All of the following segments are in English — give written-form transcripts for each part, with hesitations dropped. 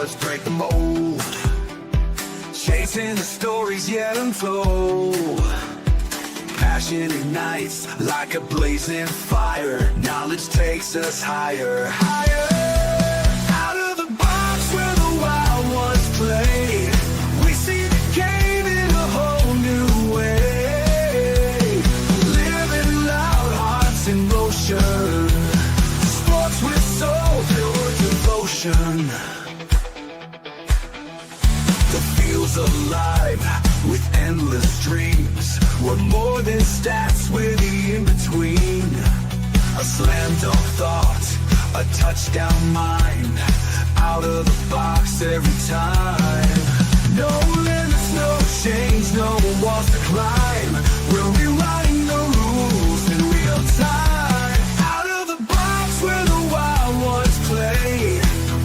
let's break the mold. Chasing the stories yet unfold. Passion ignites like a blazing fire. Knowledge takes us higher, higher. Out of the box where the wild ones play, we see the game in a whole new way. Living loud, hearts in motion. Sports with soul, pure devotion. The field's alive with endless dreams. We're more than stats, we're the in-between. A slam dunk thought, a touchdown mind. Out of the box every time. No limits, no change, no walls to climb. We're rewriting the rules in real time. Out of the box where the wild ones play,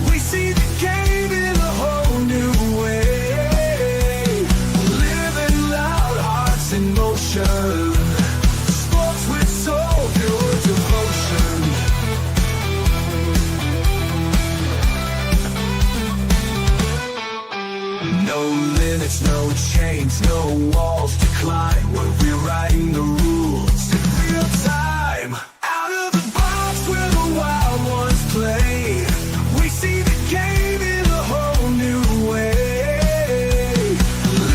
we see the game in a whole new way. Living loud, hearts in motion. Sports with soul, pure devotion. No limits, no chains, no walls to climb. We're rewriting the rules in real time. Out of the box where the wild ones play, we see the game in a whole new way.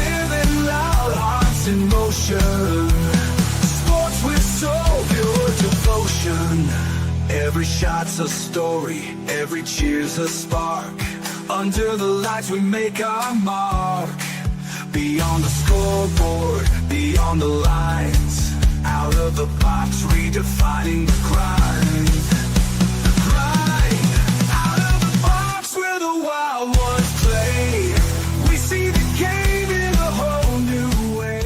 Living loud, hearts in motion. Sports with soul, pure devotion. Every shot's a story, every cheer's a spark. Under the lights we make our mark. Beyond the scoreboard, beyond the lines. Out of the box, redefining the grind. The grind. Out of the box where the wild ones play, we see the game in a whole new way.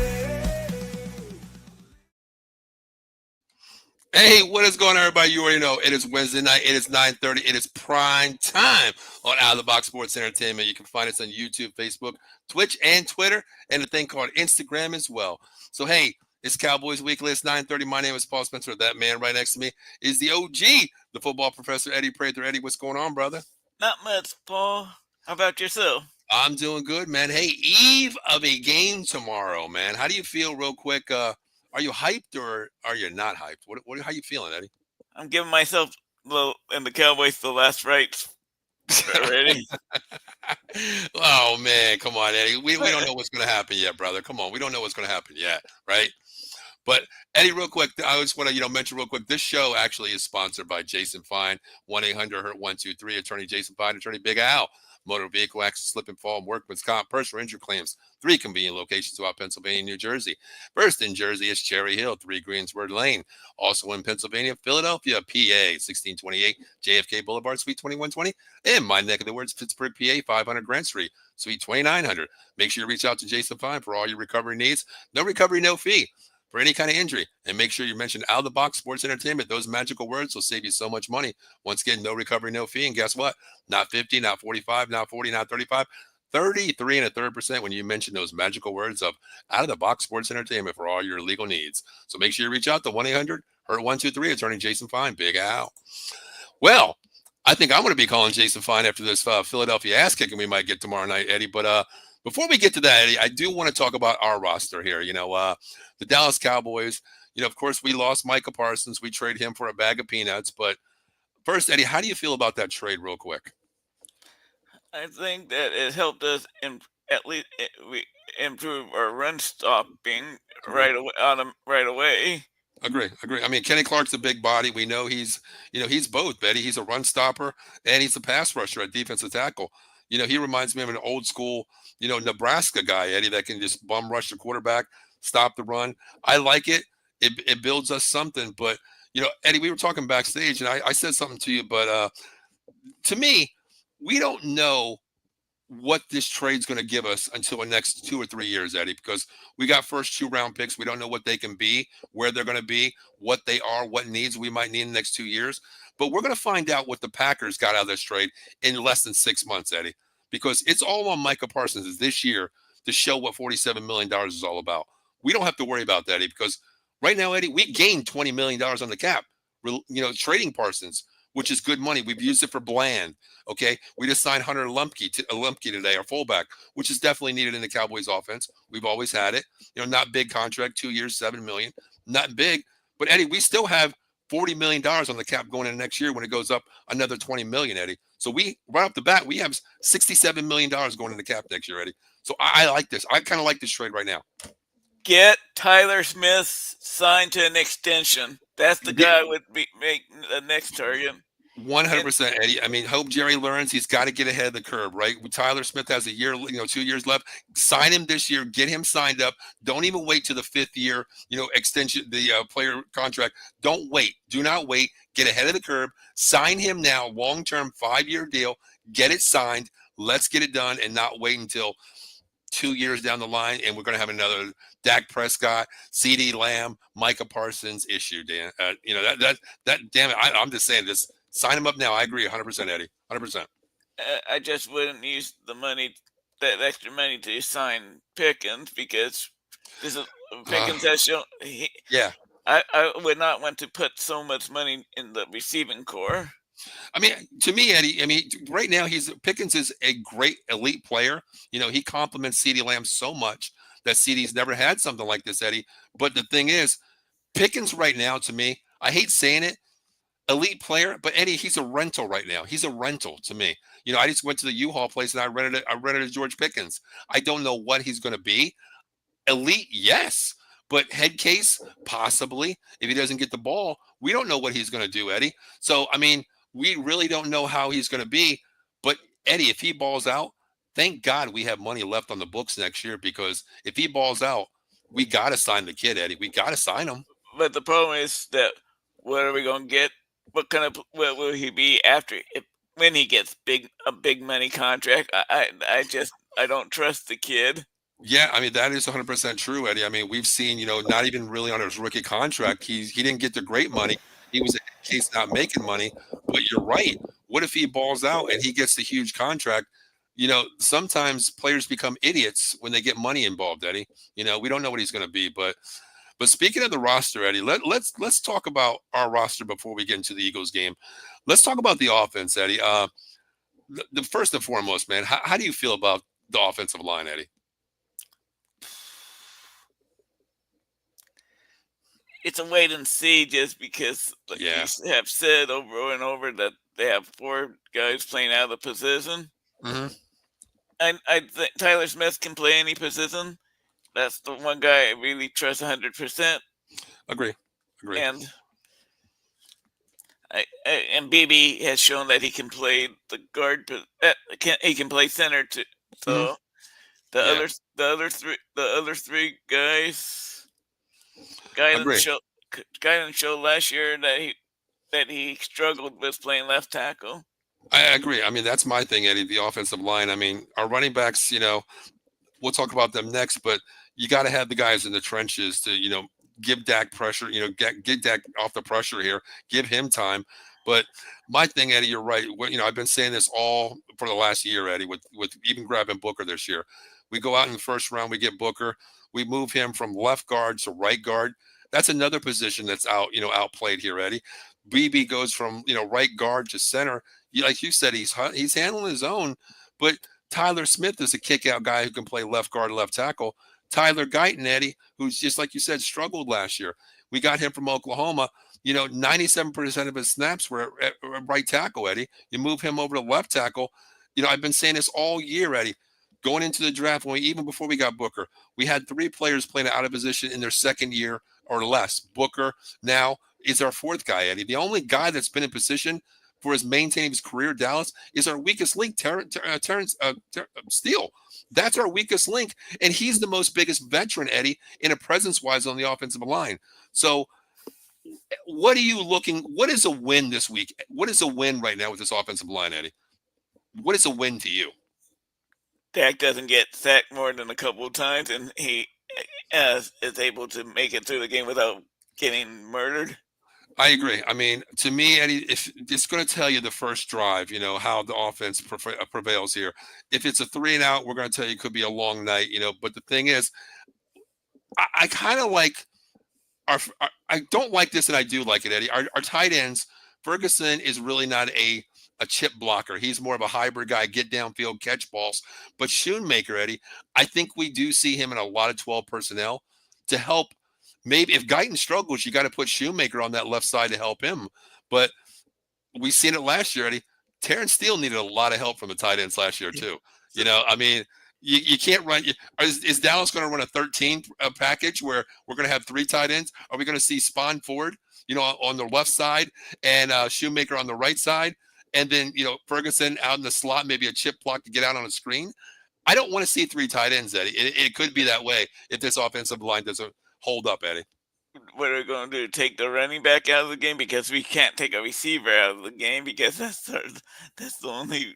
Hey, what is going on, everybody? You already know it is Wednesday night. It is 9:30. It is prime time on Out of the Box Sports Entertainment. You can find us on YouTube, Facebook, Twitch, and Twitter, and a thing called Instagram as well. So, hey, it's Cowboys Weekly. It's 9:30. My name is Paul Spencer. That man right next to me is the OG, the football professor, Eddie Prather. Eddie, what's going on, brother? Not much, Paul. How about yourself? I'm doing good, man. Hey, eve of a game tomorrow, man. How do you feel, real quick? Are you hyped or are you not hyped? How you feeling, Eddie? I'm giving myself and the Cowboys the last rites. Ready? Oh, man. Come on, Eddie. We don't know what's going to happen yet, brother. Come on. We don't know what's going to happen yet, right? But, Eddie, real quick, I just want to mention real quick, this show actually is sponsored by Jason Fine, 1-800-HURT-123, Attorney Jason Fine, Attorney Big Al, motor vehicle accident, slip and fall, workman's comp, personal injury claims, 3 convenient locations throughout Pennsylvania and New Jersey. First in Jersey is Cherry Hill, 3 Greensward Lane. Also in Pennsylvania, Philadelphia, PA, 1628 JFK Boulevard, Suite 2120. In my neck of the woods, Pittsburgh, PA, 500 Grant Street, Suite 2900. Make sure you reach out to Jason Fine for all your recovery needs. No recovery, no fee for any kind of injury. And make sure you mention Out of the Box Sports Entertainment. Those magical words will save you so much money. Once again, no recovery, no fee. And guess what? Not 50, not 45, not 40, not 35, 33 and a third % when you mention those magical words of Out of the Box Sports Entertainment for all your legal needs. So make sure you reach out to 1-800-HURT-123, Attorney Jason Fine, Big Al. Well, I think I'm going to be calling Jason Fine after this Philadelphia ass kicking we might get tomorrow night, Eddie. But before we get to that, Eddie, I do want to talk about our roster here. The Dallas Cowboys, of course, we lost Micah Parsons. We traded him for a bag of peanuts. But first, Eddie, how do you feel about that trade real quick? I think that it helped us at least we improve our run stopping right away. Agree. I mean, Kenny Clark's a big body. We know he's both, Betty. He's a run stopper and he's a pass rusher at defensive tackle. He reminds me of an old school, Nebraska guy, Eddie, that can just bum rush the quarterback, stop the run. I like it. It builds us something. But, Eddie, we were talking backstage and I said something to you, but to me, we don't know what this trade's going to give us until the next 2 or 3 years, Eddie, because we got first 2 round picks. We don't know what they can be, where they're going to be, what they are, what needs we might need in the next 2 years. But we're going to find out what the Packers got out of this trade in less than 6 months, Eddie, because it's all on Micah Parsons this year to show what $47 million is all about. We don't have to worry about that, Eddie, because right now, Eddie, we gained $20 million on the cap, trading Parsons. which is good money. We've used it for Bland. Okay, we just signed Hunter Lumpke today, our fullback, which is definitely needed in the Cowboys offense. We've always had it. Not big contract, 2 years, 7 million, not big. But Eddie, we still have $40 million on the cap going into next year when it goes up another 20 million, Eddie. So we right off the bat, we have $67 million going in the cap next year, Eddie. So I like this. I kind of like this trade right now. Get Tyler Smith signed to an extension. That's the guy would make the next target. 100%, Eddie. I mean, hope Jerry learns he's got to get ahead of the curve, right? Tyler Smith has a year, 2 years left. Sign him this year. Get him signed up. Don't even wait to the 5th year, extension, the player contract. Don't wait. Do not wait. Get ahead of the curve. Sign him now, long-term 5-year deal. Get it signed. Let's get it done and not wait until 2 years down the line, and we're going to have another Dak Prescott, CeeDee Lamb, Micah Parsons issue, Dan. That damn it. I'm just saying this. Sign him up now. I agree 100%, Eddie. 100%. I just wouldn't use that extra money to sign Pickens because Pickens has shown. Yeah. I would not want to put so much money in the receiving core. I mean, to me, Eddie, right now Pickens is a great elite player. He compliments CeeDee Lamb so much that CeeDee's never had something like this, Eddie. But the thing is, Pickens right now, to me, I hate saying it, elite player, but Eddie, he's a rental right now. He's a rental to me. I just went to the U-Haul place and I rented a George Pickens. I don't know what he's going to be. Elite, yes. But head case, possibly. If he doesn't get the ball, we don't know what he's going to do, Eddie. So, we really don't know how he's going to be. But, Eddie, if he balls out, thank God we have money left on the books next year, because if he balls out, we got to sign the kid, Eddie. We got to sign him. But the problem is that what are we going to get? What will he be when he gets a big money contract? I don't trust the kid. Yeah, that is 100% true, Eddie. We've seen, not even really on his rookie contract, he didn't get the great money. He was in case not making money. But you're right. What if he balls out and he gets the huge contract? Sometimes players become idiots when they get money involved, Eddie. We don't know what he's going to be. But speaking of the roster, Eddie, let's talk about our roster before we get into the Eagles game. Let's talk about the offense, Eddie. The first and foremost, man, how do you feel about the offensive line, Eddie? It's a wait and see, just because you have said over and over that they have 4 guys playing out of the position. Mm-hmm. I think Tyler Smith can play any position. That's the one guy I really trust 100%. Agree. And BB has shown that he can play the guard. He can play center too. So the other three guys. Guy didn't show last year that he struggled with playing left tackle. I agree. That's my thing, Eddie, the offensive line. Our running backs, we'll talk about them next, but you got to have the guys in the trenches to, give Dak pressure, get Dak off the pressure here, give him time. But my thing, Eddie, you're right. I've been saying this all for the last year, Eddie, with even grabbing Booker this year. We go out in the first round, we get Booker. We move him from left guard to right guard. That's another position that's outplayed here, Eddie. BB goes from, right guard to center. Like you said, he's handling his own, but Tyler Smith is a kick-out guy who can play left guard, left tackle. Tyler Guyton, Eddie, who's just like you said, struggled last year. We got him from Oklahoma. 97% of his snaps were at right tackle, Eddie. You move him over to left tackle. I've been saying this all year, Eddie. Going into the draft, even before we got Booker, we had 3 players playing out of position in their second year or less. Booker now is our 4th guy, Eddie. The only guy that's been in position for his maintaining his career, Dallas, is our weakest link, Terrence Steele. That's our weakest link, and he's the most biggest veteran, Eddie, in a presence-wise on the offensive line. So what is a win this week? What is a win right now with this offensive line, Eddie? What is a win to you? Dak doesn't get sacked more than a couple of times, and he is able to make it through the game without getting murdered. I agree. To me, Eddie, if it's going to tell you the first drive, how the offense prevails here. If it's a 3 and out, we're going to tell you it could be a long night, But the thing is, I kind of like I don't like this, and I do like it, Eddie. Our tight ends Ferguson is really not a chip blocker. He's more of a hybrid guy, get downfield, catch balls. But Shoemaker, Eddie, I think we do see him in a lot of 12 personnel to help. Maybe if Guyton struggles, you got to put Shoemaker on that left side to help him. But we seen it last year, Eddie. Terrence Steele needed a lot of help from the tight ends last year too. I mean, you can't run. Is Dallas going to run a 13 package where we're going to have 3 tight ends? Are we going to see Spawn Ford, on the left side and Shoemaker on the right side, and then Ferguson out in the slot, maybe a chip block to get out on a screen? I don't want to see 3 tight ends, Eddie. It could be that way if this offensive line doesn't hold up, Eddie. What are we going to do? Take the running back out of the game because we can't take a receiver out of the game because that's the only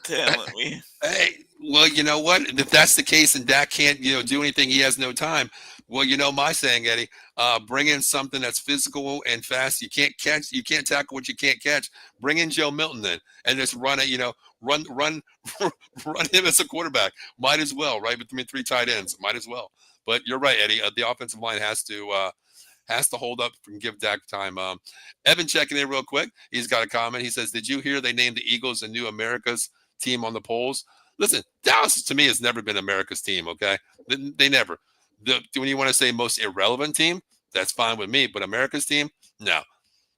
talent we. Hey, well, you know what? If that's the case and Dak can't, do anything, he has no time. Well, my saying, Eddie, bring in something that's physical and fast. You can't tackle what you can't catch. Bring in Joe Milton then, and just run it. Run run him as a quarterback. Might as well, right? Between 3 tight ends, might as well. But you're right, Eddie. The offensive line has to hold up and give Dak time. Evan checking in real quick. He's got a comment. He says, "Did you hear they named the Eagles a new America's team on the polls?" Listen, Dallas to me has never been America's team. Okay, they never. When you want to say most irrelevant team, that's fine with me. But America's team, no,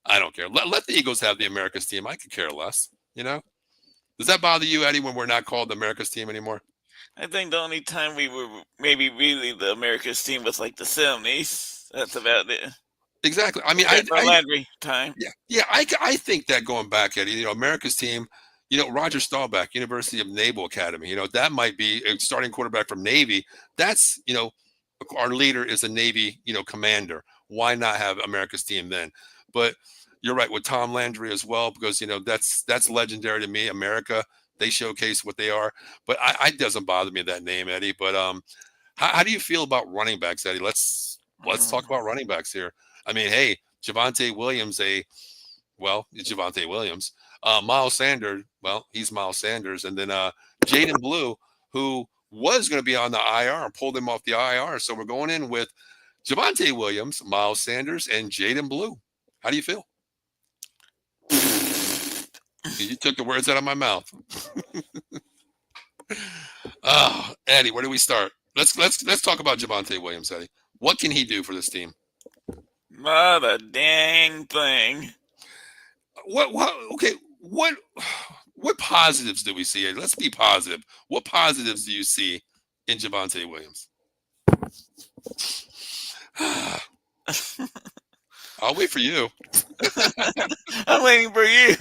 I don't care. Let the Eagles have the America's team. I could care less. Does that bother you, Eddie, when we're not called the America's team anymore? I think the only time we were maybe really the America's team was like the 70s. That's about it. Exactly. I mean, Landry time. Yeah. I think that going back, Eddie, America's team, Roger Staubach, University of Naval Academy, that might be a starting quarterback from Navy. That's, our leader is a Navy, commander. Why not have America's team then? But you're right with Tom Landry as well, because, that's legendary to me. America, they showcase what they are. But it doesn't bother me that name, Eddie. But how do you feel about running backs, Eddie? Let's talk about running backs here. I mean, hey, Javonte Williams, it's Javonte Williams. Miles Sanders, he's Miles Sanders. And then Jaden Blue, who was going to be on the IR and pulled him off the IR. So we're going in with Javonte Williams, Miles Sanders, and Jaden Blue. How do you feel? You took the words out of my mouth. Oh, Eddie, where do we start? Let's talk about Javonte Williams, Eddie. What can he do for this team? Not a dang thing. What positives do we see? Let's be positive. What positives do you see in Javonte Williams? I'll wait for you. I'm waiting for you.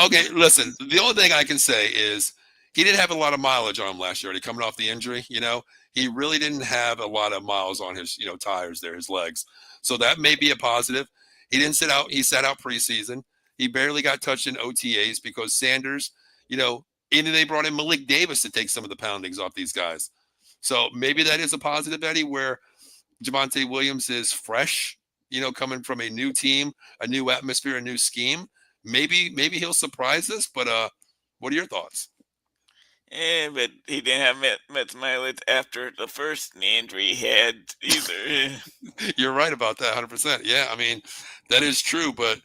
Okay, listen. The only thing I can say is he didn't have a lot of mileage on him last year. Coming off the injury, he really didn't have a lot of miles on his, tires there, his legs. So that may be a positive. He didn't sit out. He sat out preseason. He barely got touched in OTAs because Sanders, even they brought in Malik Davis to take some of the poundings off these guys. So maybe that is a positive, Eddie, where Javonte Williams is fresh, coming from a new team, a new atmosphere, a new scheme. Maybe he'll surprise us. But what are your thoughts? Yeah, but he didn't have much mileage after the first knee injury he had either. You're right about that, 100%. Yeah, I mean, that is true. But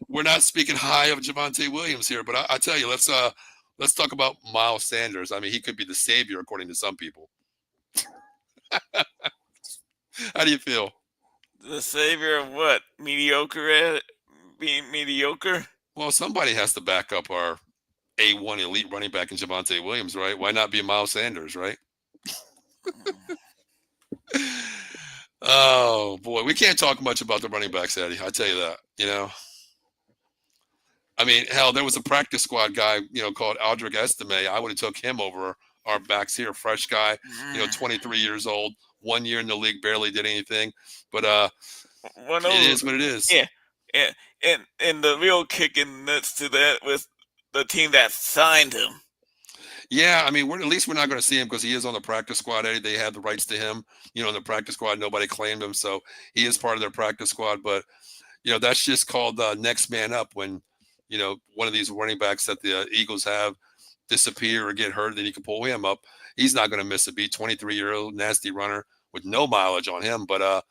we're not speaking high of Javonte Williams here. But I tell you, let's talk about Miles Sanders. I mean, he could be the savior according to some people. How do you feel? The savior of what? Mediocre at it? Being mediocre? Well, somebody has to back up our A1 elite running back in Javonte Williams, right? Why not be Miles Sanders, right? Oh, boy. We can't talk much about the running backs, Eddie. I tell you that, I mean, hell, there was a practice squad guy, called Aldrick Estime. I would have took him over our backs here. Fresh guy, 23 years old, 1 year in the league, barely did anything. But it is what it is. Yeah. And the real kicking nuts to that was the team that signed him. Yeah, I mean, at least we're not going to see him because he is on the practice squad, Eddie. They have the rights to him, in the practice squad. Nobody claimed him, so he is part of their practice squad. But, that's just called next man up when, one of these running backs that the Eagles have disappear or get hurt, then you can pull him up. He's not going to miss a beat. 23-year-old nasty runner with no mileage on him. But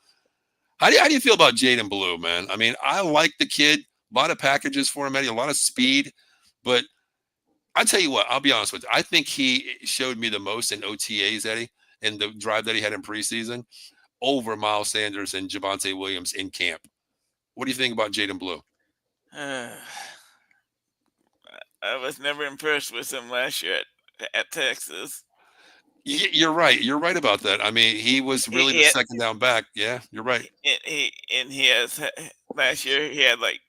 how do you feel about Jaden Blue, man? I mean, I like the kid, A lot of packages for him, Eddie. A lot of speed, but I tell you what, I'll be honest with you. I think he showed me the most in OTAs, Eddie, and the drive that he had in preseason over Miles Sanders and Javonte Williams in camp. What do you think about Jaden Blue? I was never impressed with him last year at Texas. You're right. You're right about that. I mean, he was He, really he the had, second down back. Yeah, you're right. he has last year he had like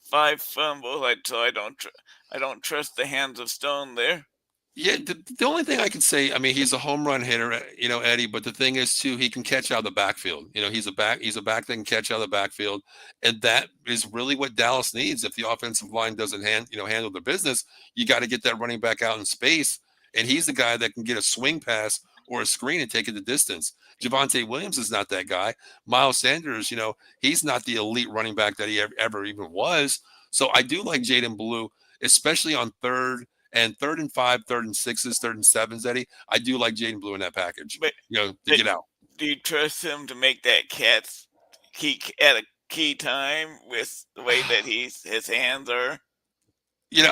5 fumbles. So I don't trust the hands of stone there. Yeah, the only thing I can say, I mean, he's a home run hitter, Eddie. But the thing is, too, he can catch out of the backfield. He's a back that can catch out of the backfield, and that is really what Dallas needs. If the offensive line doesn't handle their business, you got to get that running back out in space, and he's the guy that can get a swing pass or a screen and take it the distance. Javonte Williams is not that guy. Miles Sanders, he's not the elite running back that he ever even was. So I do like Jaden Blue, especially on third and 5, third and 6s, third and 7s, Eddie. I do like Jaden Blue in that package, But, to but get out. do you trust him to make that catch key at a key time with the way that his hands are?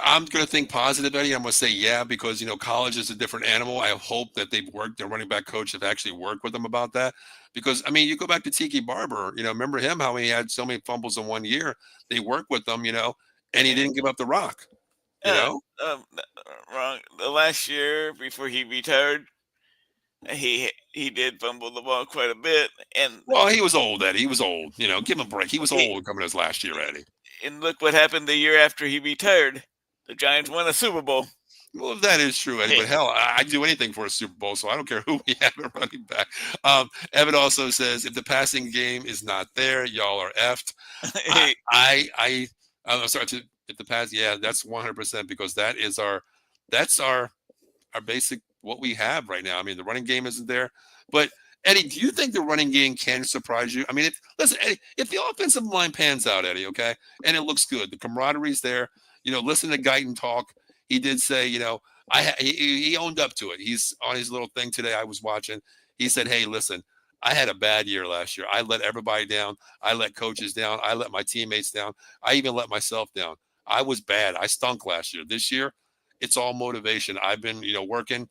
I'm going to think positive, Eddie. I'm going to say yeah, because, college is a different animal. I hope that their running back coach have actually worked with them about that. Because, I mean, you go back to Tiki Barber, remember him, how he had so many fumbles in 1 year. They worked with them, and he didn't give up the rock, you Uh, know? um, wrong. The last year before he retired, he did fumble the ball quite a bit, and Well, he was old, Eddie. He was old. Give him a break. He was he old coming his last year, Eddie. and look what happened the year after he retired. The Giants won a Super Bowl. Well, that is true, Eddie. Hey, But hell, I'd do anything for a Super Bowl, so I don't care who we have at running back. Evan also says, if the passing game is not there, y'all are effed. hey, I'm sorry. If the pass, yeah, that's 100% because that's our basic what we have right now. I mean, the running game isn't there, but Eddie, do you think the running game can surprise you? I mean, listen, Eddie, if the offensive line pans out, Eddie, okay, and it looks good, the camaraderie's there. Listen to Guyton talk. He did say, he owned up to it. He's on his little thing today. I was watching. He said, "Hey, listen, I had a bad year last year. I let everybody down. I let coaches down. I let my teammates down. I even let myself down. I was bad. I stunk last year. This year, it's all motivation. I've been, working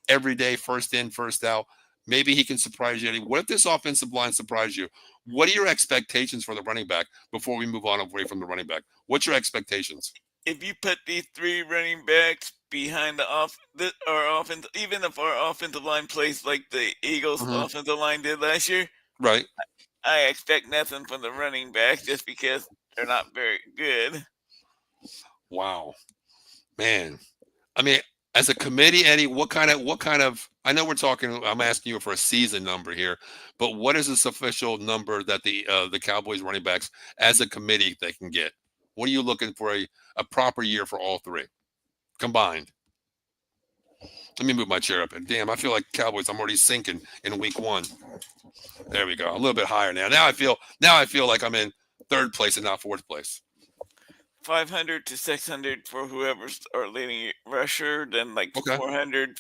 every day, first in, first out. Maybe he can surprise you. Eddie. What if this offensive line surprised you? What are your expectations for the running back before we move on away from the running back? What's your expectations?" if you put these three running backs behind our offense, even if our offensive line plays like the Eagles' Mhm. offensive line did last year, Right. I expect nothing from the running backs just because they're not very good. Wow, man. I mean, as a committee, Eddie, what kind of I know we're talking, I'm asking you for a season number here, but what is this official number that the Cowboys running backs as a committee they can get? What are you looking for a proper year for all three combined? Let me move my chair up. And damn, I feel like Cowboys. I'm already sinking in week one. There we go. A little bit higher now. Now I feel like I'm in third place and not fourth place. 500 to 600 for whoever's our leading rusher, then like Okay. 400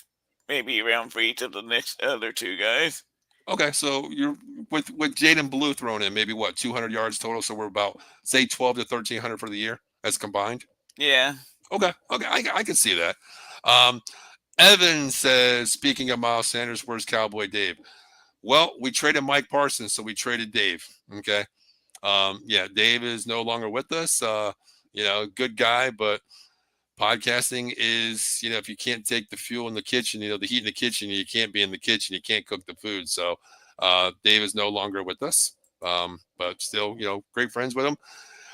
maybe around for each of the next other two guys. Okay. So you're with Jaden Blue thrown in, maybe what 200 yards total. So we're about say 12 to 1300 for the year as combined. Yeah. Okay. Okay. I can see that. Um, Evan says, speaking of Miles Sanders, where's Cowboy Dave? Well, we traded Mike Parsons, so we traded Dave. Okay. Yeah, Dave is no longer with us. Good guy, but podcasting is, if you can't take the fuel in the kitchen, the heat in the kitchen, you can't be in the kitchen, you can't cook the food. So Dave is no longer with us, but still, great friends with him.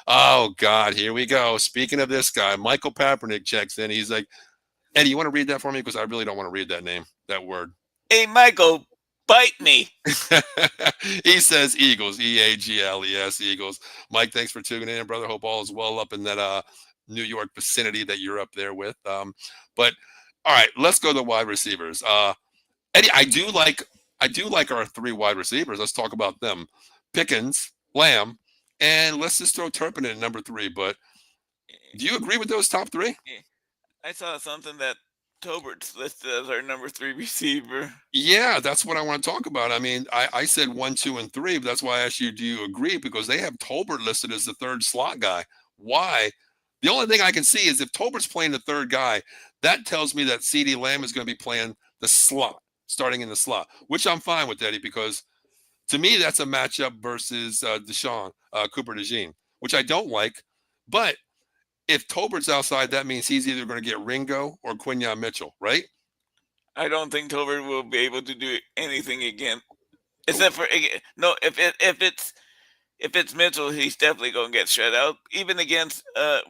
Oh, God, here we go. Speaking of this guy, Michael Papernick checks in. He's like, Eddie, you want to read that for me? Because I really don't want to read that name, that word. Hey, Michael, bite me. He says Eagles, Eagles, Eagles. Mike, thanks for tuning in, brother. Hope all is well up in that New York vicinity that you're up there with. But all right, let's go to wide receivers. Eddie, I do like our three wide receivers. Let's talk about them. Pickens, Lamb, and let's just throw Turpin in number 3. But do you agree with those top 3? I saw something that Tobert's listed as our number 3 receiver. Yeah, that's what I want to talk about. I mean, I said 1, 2, and 3, but that's why I asked you, do you agree? Because they have Tolbert listed as the third slot guy. why. The only thing I can see is if Tolbert's playing the third guy, that tells me that CeeDee Lamb is going to be playing the slot, starting in the slot, which I'm fine with, Eddie, because to me, that's a matchup versus Deshaun, Cooper DeJean, which I don't like. But if Tolbert's outside, that means he's either going to get Ringo or Quinyon Mitchell, right? I don't think Tolbert will be able to do anything again, except for no. If it's Mitchell, he's definitely going to get shut out. Even against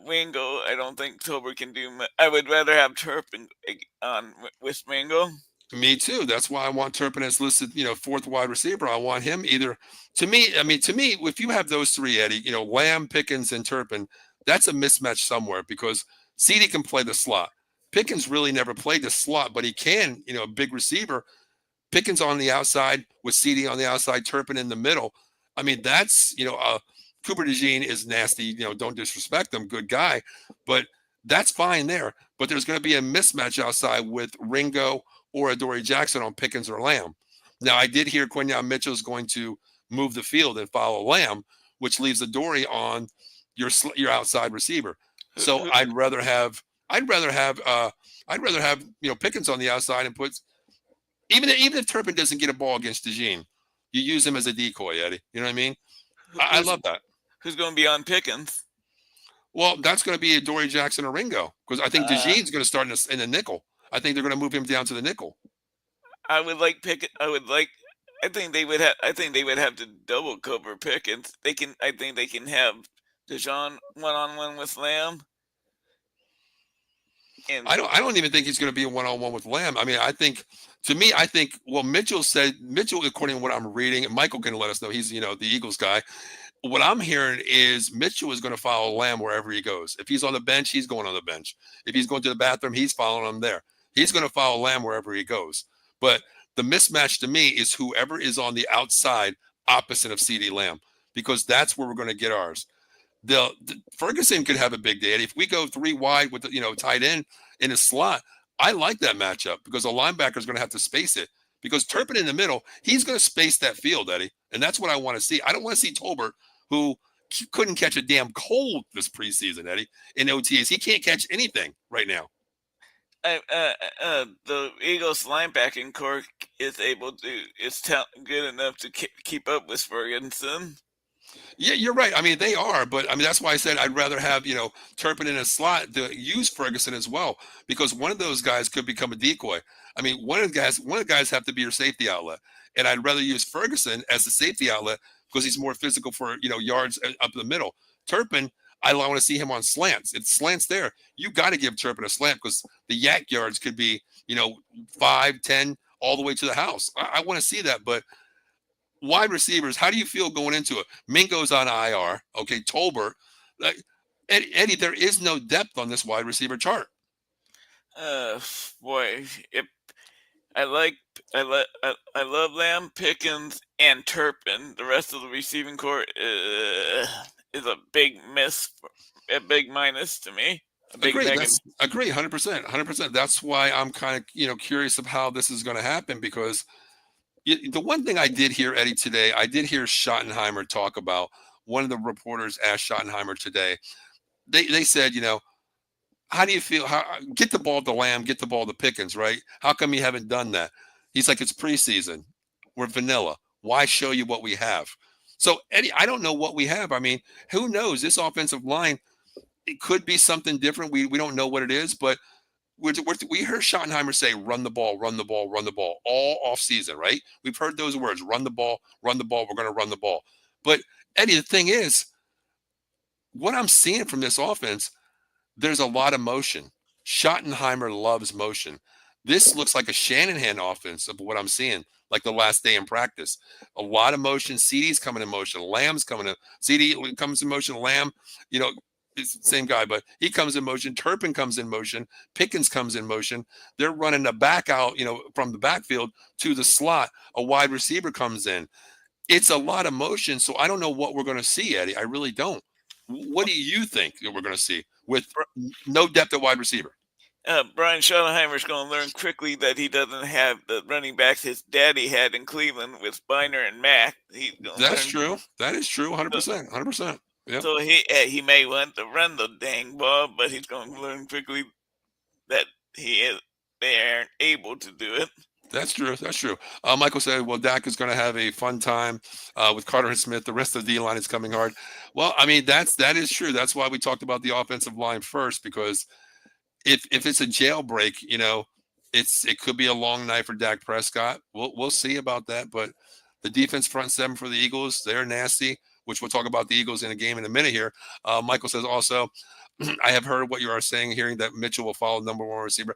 Wingo, I don't think Tolbert can do much. I would rather have Turpin on with Wingo. Me too. That's why I want Turpin as listed, fourth wide receiver. I want him either. To me, if you have those three, Eddie, Lamb, Pickens, and Turpin, that's a mismatch somewhere because CeeDee can play the slot. Pickens really never played the slot, but he can, a big receiver. Pickens on the outside with CeeDee on the outside, Turpin in the middle. I mean, that's, Cooper DeJean is nasty. Don't disrespect him. Good guy. But that's fine there. But there's going to be a mismatch outside with Ringo or Adoree Jackson on Pickens or Lamb. Now, I did hear Quinyon Mitchell is going to move the field and follow Lamb, which leaves Adoree on your outside receiver. So I'd rather have Pickens on the outside and put even if Turpin doesn't get a ball against DeJean, you use him as a decoy, Eddie. You know what I mean? I love that. Who's going to be on Pickens? Well, that's going to be Adoree Jackson or Ringo because I think DeJean's going to start in the nickel. I think they're going to move him down to the nickel. I would like Pickens. I think they would have to double cover Pickens. I think they can have DeJean one-on-one with Lamb. And I don't even think he's going to be a one-on-one with Lamb. I mean, Mitchell, according to what I'm reading, and Michael can let us know, he's, the Eagles guy. What I'm hearing is Mitchell is going to follow Lamb wherever he goes. If he's on the bench, he's going on the bench. If he's going to the bathroom, he's following him there. He's going to follow Lamb wherever he goes. But the mismatch to me is whoever is on the outside opposite of CeeDee Lamb, because that's where we're going to get ours. The Ferguson could have a big day. If we go three wide with tight end in a slot, I like that matchup because a linebacker is going to have to space it. Because Turpin in the middle, he's going to space that field, Eddie, and that's what I want to see. I don't want to see Tolbert, who couldn't catch a damn cold this preseason, Eddie, in OTAs. He can't catch anything right now. The Eagles linebacking core is good enough to keep up with Ferguson. Yeah, you're right. I mean, they are, but I mean, that's why I said I'd rather have, Turpin in a slot to use Ferguson as well, because one of those guys could become a decoy. I mean, one of the guys have to be your safety outlet, and I'd rather use Ferguson as the safety outlet because he's more physical for, yards up the middle. Turpin, I want to see him on slants. It's slants there. You got to give Turpin a slant because the yak yards could be, 5, 10, all the way to the house. I want to see that, but wide receivers, how do you feel going into it? Mingo's on IR. Okay, Tolbert. Eddie, there is no depth on this wide receiver chart. Boy, I love Lamb, Pickens, and Turpin. The rest of the receiving core is a big miss, a big minus to me. Agree, 100%. That's why I'm kind of curious of how this is going to happen, because the one thing I did hear, Eddie, today, I did hear Schottenheimer talk about. One of the reporters asked Schottenheimer today. They said, how do you feel? Get the ball to Lamb, get the ball to Pickens, right? How come you haven't done that? He's like, it's preseason. We're vanilla. Why show you what we have? So, Eddie, I don't know what we have. I mean, who knows? This offensive line, it could be something different. We don't know what it is, but we heard Schottenheimer say, run the ball, all off season, right? We've heard those words, run the ball, we're going to run the ball. But, Eddie, the thing is, what I'm seeing from this offense, there's a lot of motion. Schottenheimer loves motion. This looks like a Shanahan offense of what I'm seeing, like the last day in practice. A lot of motion. CeeDee's coming in motion. Lamb's coming in. CeeDee comes in motion. Lamb, it's the same guy, but he comes in motion. Turpin comes in motion. Pickens comes in motion. They're running the back out, from the backfield to the slot. A wide receiver comes in. It's a lot of motion, so I don't know what we're going to see, Eddie. I really don't. What do you think that we're going to see with no depth at wide receiver? Brian Schottenheimer's going to learn quickly that he doesn't have the running backs his daddy had in Cleveland with Biner and Mack. That's true. That is true. 100%. Yep. So he may want to run the dang ball, but he's going to learn quickly that he is they aren't able to do it. That's true. That's true. Michael said, "Well, Dak is going to have a fun time with Carter and Smith. The rest of the D line is coming hard." Well, I mean, that is true. That's why we talked about the offensive line first, because if it's a jailbreak, it could be a long night for Dak Prescott. We'll see about that. But the defense front seven for the Eagles, they're nasty. Which we'll talk about the Eagles in a game in a minute here. Michael says also, I have heard what you are saying, hearing that Mitchell will follow number one receiver.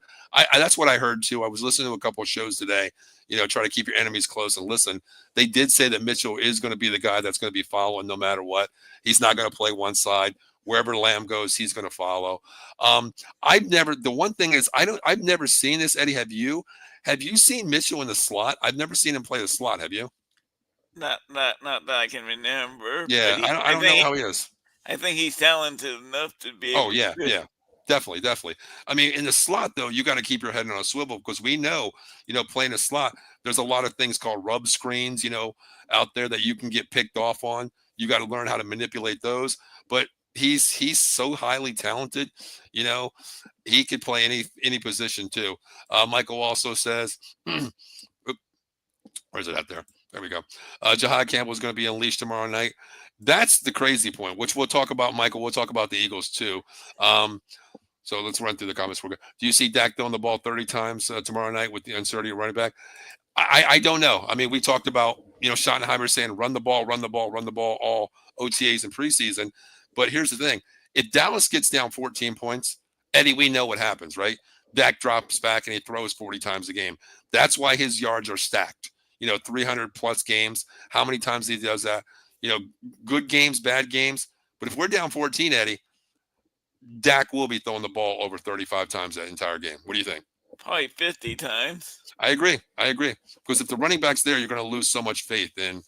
That's what I heard too. I was listening to a couple of shows today. Try to keep your enemies close and listen. They did say that Mitchell is going to be the guy that's going to be following no matter what. He's not going to play one side. Wherever Lamb goes, he's going to follow. The one thing is, I've never seen this. Eddie, have you? Have you seen Mitchell in the slot? I've never seen him play the slot. Have you? Not that I can remember, but Yeah, I don't know how he is. I think he's talented enough to be Oh able to yeah, do it. yeah. Definitely, definitely. I mean, in the slot though, you got to keep your head on a swivel, because we know, playing a slot, there's a lot of things called rub screens, out there that you can get picked off on. You got to learn how to manipulate those. But he's so highly talented, you know, he could play any position too. Michael also says, where's it at there? There we go. Jahad Campbell is going to be unleashed tomorrow night. That's the crazy point, which we'll talk about, Michael. We'll talk about the Eagles too. So let's run through the comments. Do you see Dak throwing the ball 30 times tomorrow night with the uncertainty of running back? I don't know. I mean, we talked about, Schottenheimer saying run the ball, run the ball, run the ball, all OTAs and preseason. But here's the thing. If Dallas gets down 14 points, Eddie, we know what happens, right? Dak drops back and he throws 40 times a game. That's why his yards are stacked. 300 plus games. How many times he does that? Good games, bad games. But if we're down 14, Eddie, Dak will be throwing the ball over 35 times that entire game. What do you think? Probably 50 times. I agree. Because if the running back's there, you're going to lose so much faith. And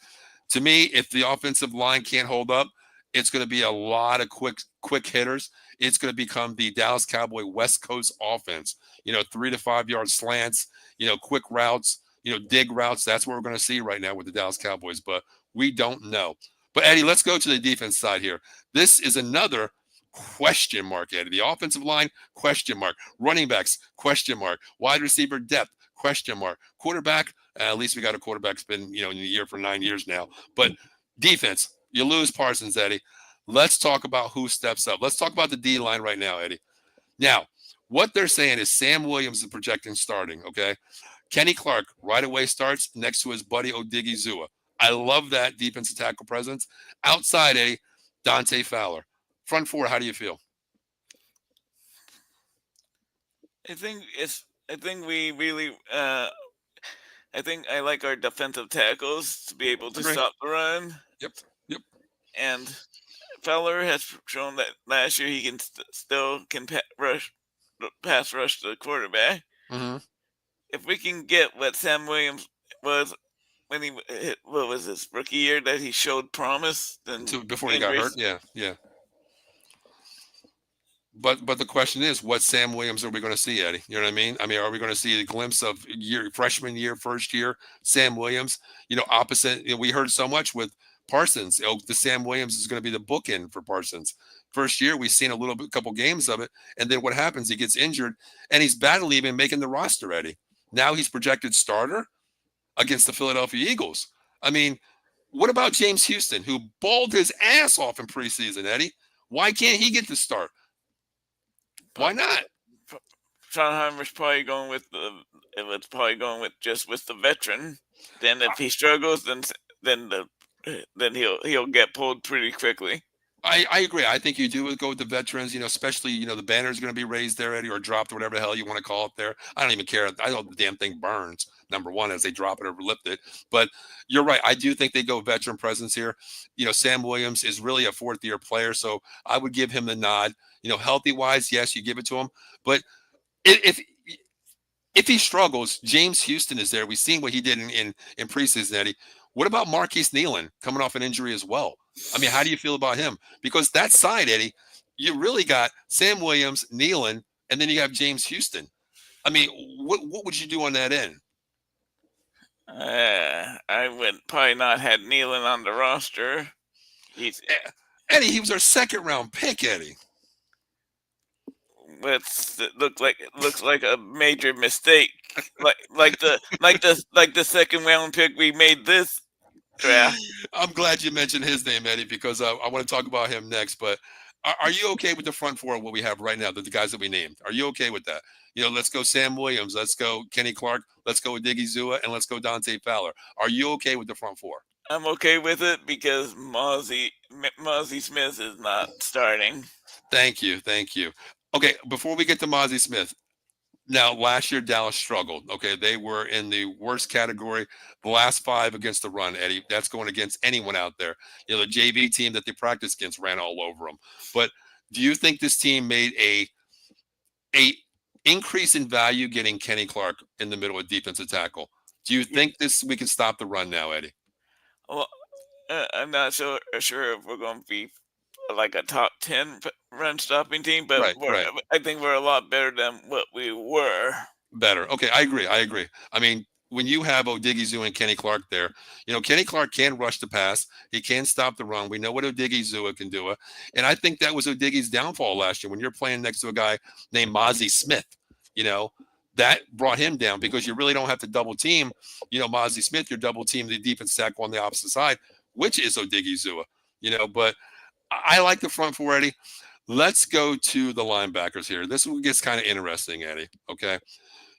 to me, if the offensive line can't hold up, it's going to be a lot of quick hitters. It's going to become the Dallas Cowboy West Coast offense. 3 to 5 yard slants, quick routes, dig routes. That's what we're going to see right now with the Dallas Cowboys. But we don't know. But Eddie, let's go to the defense side here. This is another question mark, Eddie. The offensive line, question mark. Running backs, question mark. Wide receiver depth, question mark. Quarterback, at least we got a quarterback that's been, in the year for 9 years now. But defense, you lose Parsons, Eddie. Let's talk about who steps up. Let's talk about the D line right now, Eddie. Now, what they're saying is Sam Williams is projecting starting, okay? Kenny Clark right away starts next to his buddy Odigizua. I love that defensive tackle presence. Outside, Eddie, Dante Fowler. Front four, how do you feel? I think we really I think I like our defensive tackles to be able to Agree. stop the run. Yep. And Feller has shown that last year he can still can pass rush the quarterback. Mm-hmm. If we can get what Sam Williams was when he what was his rookie year, that he showed promise, then So before he got hurt, yeah. But the question is, what Sam Williams are we going to see, Eddie? You know what I mean? I mean, are we going to see a glimpse of freshman year, first year Sam Williams? Opposite. We heard so much with Parsons. The Sam Williams is going to be the bookend for Parsons. First year, we've seen couple games of it, and then what happens? He gets injured, and he's battling even making the roster, Eddie. Now he's projected starter against the Philadelphia Eagles. I mean, what about James Houston, who balled his ass off in preseason, Eddie? Why can't he get the start? Why not? Schottenheimer's probably going with just with the veteran. Then if he struggles, then he'll get pulled pretty quickly. I agree. I think you do go with the veterans, especially, the banner's going to be raised there, Eddie, or dropped, or whatever the hell you want to call it there. I don't even care. I know the damn thing burns, number one, as they drop it or lift it. But you're right. I do think they go veteran presence here. Sam Williams is really a fourth-year player, so I would give him the nod. Healthy-wise, yes, you give it to him. But if he struggles, James Houston is there. We've seen what he did in preseason, Eddie. What about Marquise Nealon coming off an injury as well? I mean, how do you feel about him? Because that side, Eddie, you really got Sam Williams, Nealon, and then you have James Houston. I mean, what would you do on that end? I would probably not had Nealon on the roster. Eddie, he was our second round pick, Eddie. Looks like a major mistake. Like the second round pick we made this draft. I'm glad you mentioned his name, Eddie, because I want to talk about him next. But are you okay with the front four, what we have right now, the guys that we named? Are you okay with that? Let's go Sam Williams, let's go Kenny Clark, let's go Diggy Zua, and let's go Dante Fowler. Are you okay with the front four? I'm okay with it because Mozzie Smith is not starting. Thank you. Thank you. Okay, before we get to Mozzie Smith, now last year Dallas struggled. Okay, they were in the worst category, the last five against the run, Eddie. That's going against anyone out there. The JV team that they practiced against ran all over them. But do you think this team made a increase in value getting Kenny Clark in the middle of defensive tackle? Do you think we can stop the run now, Eddie? Well, I'm not so sure if we're going to be like a top 10 run stopping team, but Right. I think we're a lot better than what we were. Better. Okay, I agree. I mean, when you have Odighizu and Kenny Clark there, Kenny Clark can rush the pass. He can stop the run. We know what Odighizu can do. And I think that was Odighi's downfall last year when you're playing next to a guy named Mozzie Smith. That brought him down because you really don't have to double team, Mozzie Smith. You're double team the defense tackle on the opposite side, which is Odighizu. But I like the front four, Eddie. Let's go to the linebackers here. This one gets kind of interesting, Eddie. Okay.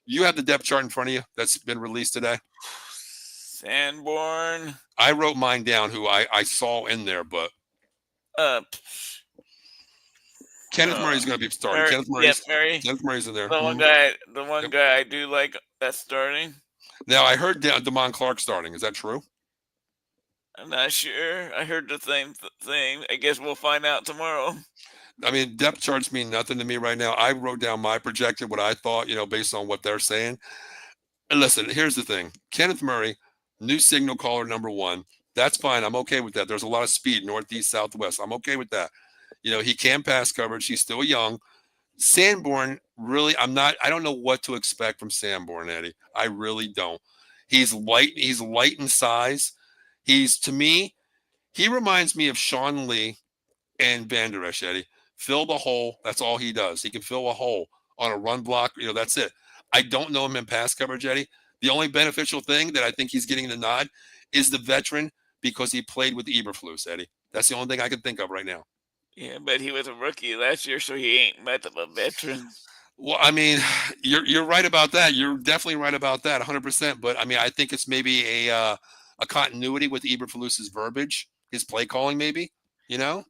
You have the depth chart in front of you that's been released today? Sanborn. I wrote mine down who I saw in there, but Kenneth Murray's going to be starting. Kenneth Murray's in there. The one guy I do like that's starting. Now, I heard Damon Clark starting. Is that true? I'm not sure. I heard the same thing. I guess we'll find out tomorrow. I mean, depth charts mean nothing to me right now. I wrote down my projected, what I thought, based on what they're saying. And listen, here's the thing. Kenneth Murray, new signal caller number one. That's fine. I'm okay with that. There's a lot of speed, northeast, southwest. I'm okay with that. He can pass coverage. He's still young. Sanborn, really, I don't know what to expect from Sanborn, Eddie. I really don't. He's light in size. To me, he reminds me of Sean Lee and Van Der Esch, Eddie. Fill the hole. That's all he does. He can fill a hole on a run block. That's it. I don't know him in pass coverage, Eddie. The only beneficial thing that I think he's getting the nod is the veteran because he played with Eberflus, Eddie. That's the only thing I can think of right now. Yeah, but he was a rookie last year, so he ain't much of a veteran. Well, I mean, you're right about that. You're definitely right about that, 100%. But I mean, I think it's maybe a continuity with Eberflus's verbiage, his play calling, maybe. You know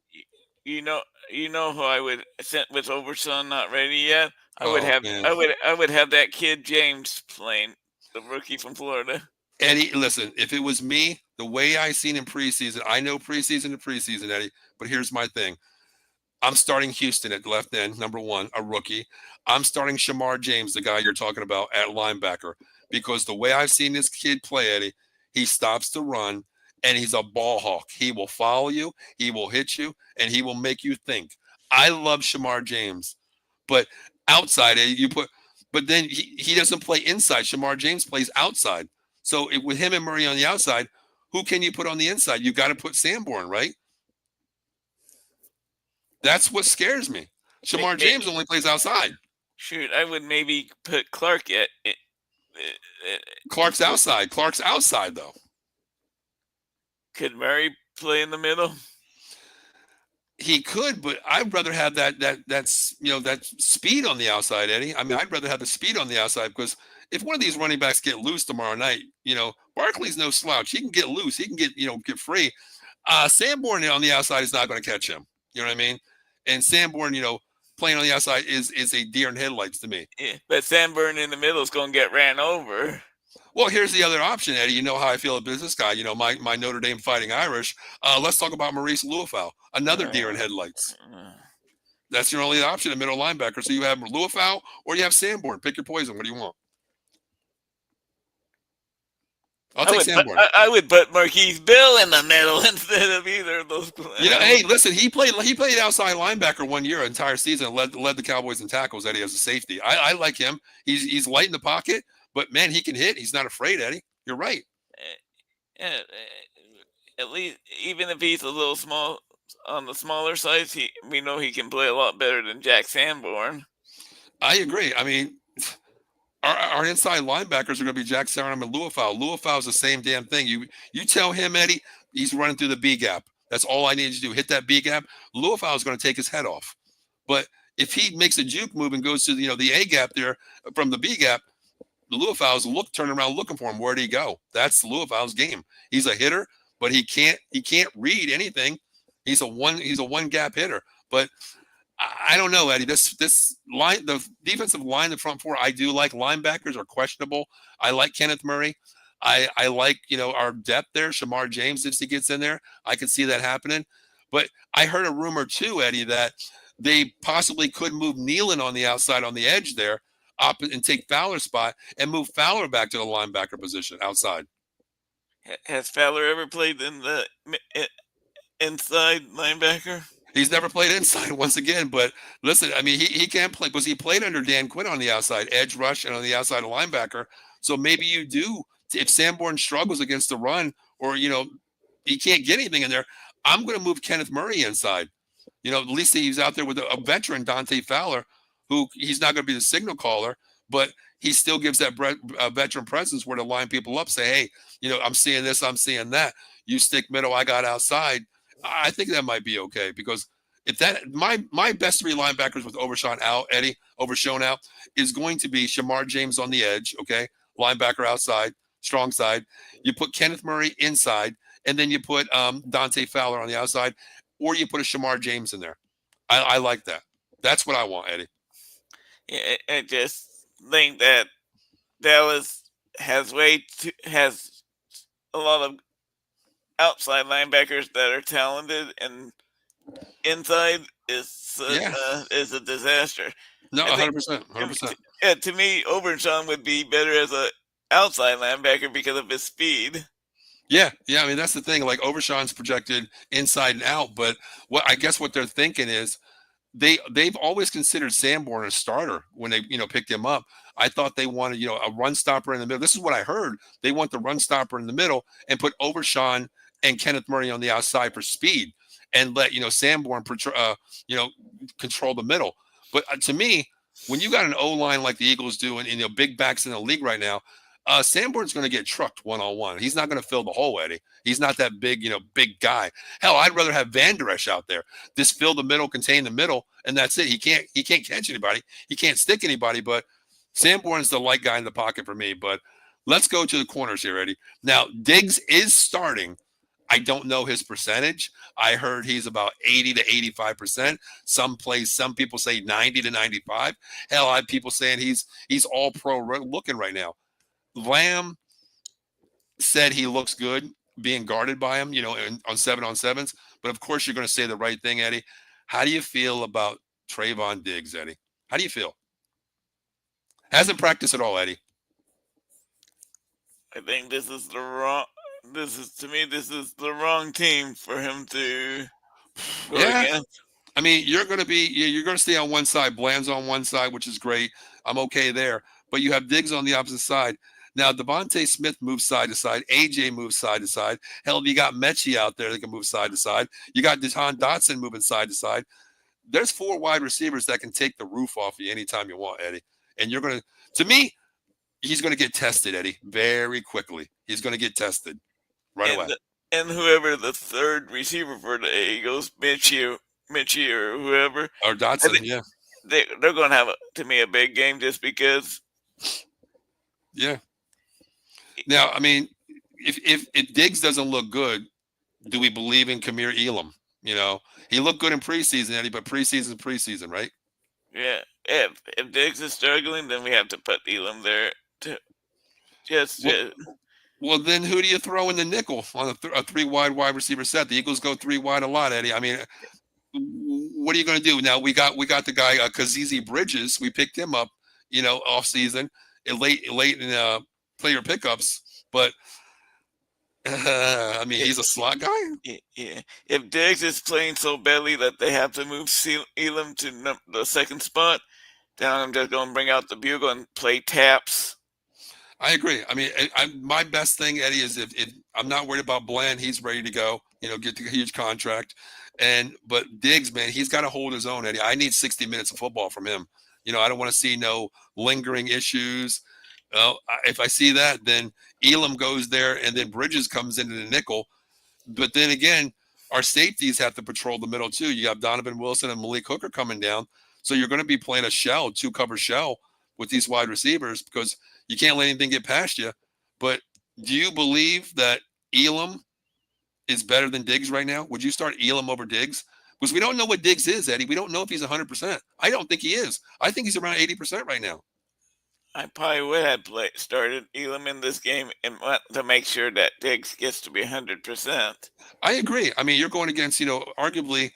who I would send with Overson not ready yet. I would have that kid James playing, the rookie from Florida. Eddie, listen, if it was me, the way I seen in preseason, I know preseason to preseason, Eddie. But here's my thing. I'm starting Houston at left end, number one, a rookie. I'm starting Shamar James, the guy you're talking about, at linebacker, because the way I've seen this kid play, Eddie, he stops the run, and he's a ball hawk. He will follow you, he will hit you, and he will make you think. I love Shamar James, but outside, Eddie, but then he doesn't play inside. Shamar James plays outside. So with him and Murray on the outside, who can you put on the inside? You got to put Sanborn, right? That's what scares me. Shamar James only plays outside. Shoot, I would maybe put Clark at. Clark's outside. Clark's outside, though. Could Murray play in the middle? He could, but I'd rather have that speed on the outside, Eddie. I mean, I'd rather have the speed on the outside because if one of these running backs get loose tomorrow night, Barkley's no slouch. He can get loose. He can get free. Sanborn on the outside is not going to catch him. You know what I mean? And Sanborn, playing on the outside is a deer in headlights to me. Yeah, but Sanborn in the middle is going to get ran over. Well, here's the other option, Eddie. You know how I feel about this guy. My Notre Dame Fighting Irish. Let's talk about Maurice Luafau, another deer in headlights. That's your only option, a middle linebacker. So you have Luafau or you have Sanborn. Pick your poison. What do you want? I'll take Sanborn. I would put Marquise Bill in the middle instead of either of those players. Hey, listen, he played outside linebacker 1 year, entire season, and led the Cowboys in tackles, Eddie, as a safety. I like him. He's light in the pocket, but man, he can hit. He's not afraid, Eddie. You're right. At least, even if he's a little small, on the smaller size, we know he can play a lot better than Jack Sanborn. I agree. I mean, our inside linebackers are going to be Jack Sarum and Luafau. Luafau's the same damn thing. You tell him, Eddie, he's running through the B gap. That's all I need to do. Hit that B gap. Luafau is going to take his head off. But if he makes a juke move and goes to the A gap there from the B gap, the Luafau's turn around looking for him. Where'd he go? That's Luafau's game. He's a hitter, but he can't read anything. He's a one gap hitter. But I don't know, Eddie. This line, the defensive line, the front four, I do like. Linebackers are questionable. I like Kenneth Murray. I like our depth there. Shamar James, if he gets in there, I could see that happening. But I heard a rumor too, Eddie, that they possibly could move Nealon on the outside on the edge there, up and take Fowler's spot and move Fowler back to the linebacker position outside. Has Fowler ever played in the inside linebacker? He's never played inside once again, but listen, I mean, he can play because he played under Dan Quinn on the outside, edge rush, and on the outside of linebacker. So maybe you do, if Sanborn struggles against the run or, he can't get anything in there, I'm going to move Kenneth Murray inside. At least he's out there with a veteran, Dante Fowler, who he's not going to be the signal caller, but he still gives that veteran presence where to line people up, say, hey, I'm seeing this, I'm seeing that. You stick middle, I got outside. I think that might be okay because if that my best three linebackers with Overshown out is going to be Shamar James on the edge, okay, linebacker outside, strong side. You put Kenneth Murray inside, and then you put Dante Fowler on the outside, or you put a Shamar James in there. I like that. That's what I want, Eddie. Yeah, I just think that Dallas has a lot of outside linebackers that are talented, and inside is a disaster. No, 100%, 100%. Yeah, to me, Overshown would be better as a outside linebacker because of his speed. Yeah. I mean, that's the thing. Like Overshown's projected inside and out, but I guess what they're thinking is they've always considered Sanborn a starter when they picked him up. I thought they wanted a run stopper in the middle. This is what I heard. They want the run stopper in the middle and put Overshown and Kenneth Murray on the outside for speed, and let Sanborn control the middle. But to me, when you got an O line like the Eagles do, and big backs in the league right now, Sanborn's going to get trucked one-on-one. He's not going to fill the hole, Eddie. He's not that big, big guy. Hell, I'd rather have Van Der Esch out there. Just fill the middle, contain the middle, and that's it. He can't catch anybody. He can't stick anybody, but Sanborn's the light guy in the pocket for me. But let's go to the corners here, Eddie. Now, Diggs is starting. I don't know his percentage. I heard he's about 80 to 85%. Some people say 90 to 95. Hell, I have people saying he's all pro looking right now. Lamb said he looks good being guarded by him, on 7-on-7s. But of course, you're going to say the right thing, Eddie. How do you feel about Trayvon Diggs, Eddie? How do you feel? Hasn't practiced at all, Eddie. I think this is the wrong team for him to go against. I mean, you're going to stay on one side. Bland's on one side, which is great. I'm okay there. But you have Diggs on the opposite side. Now, Devontae Smith moves side to side. AJ moves side to side. Hell, you got Mechie out there that can move side to side. You got Deshaun Dotson moving side to side. There's 4 wide receivers that can take the roof off you anytime you want, Eddie. And to me, he's going to get tested, Eddie, very quickly. He's going to get tested right away. And whoever the third receiver for the Eagles, Mechie or whoever. Or Dotson, yeah. They're going to have, to me, a big game just because. Yeah. Now, I mean, if Diggs doesn't look good, do we believe in Kamir Elam? He looked good in preseason, Eddie, but preseason, right? Yeah. If Diggs is struggling, then we have to put Elam there to Well, then who do you throw in the nickel on a 3-wide receiver set? The Eagles go 3 wide a lot, Eddie. I mean, what are you going to do? Now we got the guy Kazizi Bridges. We picked him up, off season, late in player pickups. But I mean, he's a slot guy. Yeah. If Diggs is playing so badly that they have to move Elam to the second spot, then I'm just going to bring out the bugle and play taps. I agree. I mean, my best thing, Eddie, is if I'm not worried about Bland, he's ready to go. Get the huge contract. But Diggs, man, he's got to hold his own, Eddie. I need 60 minutes of football from him. I don't want to see no lingering issues. If I see that, then Elam goes there, and then Bridges comes into the nickel. But then again, our safeties have to patrol the middle too. You have Donovan Wilson and Malik Hooker coming down, so you're going to be playing a shell, 2-cover shell with these wide receivers because you can't let anything get past you. But do you believe that Elam is better than Diggs right now? Would you start Elam over Diggs? Because we don't know what Diggs is, Eddie. We don't know if he's 100%. I don't think he is. I think he's around 80% right now. I probably would have started Elam in this game and to make sure that Diggs gets to be 100%. I agree. I mean, you're going against, arguably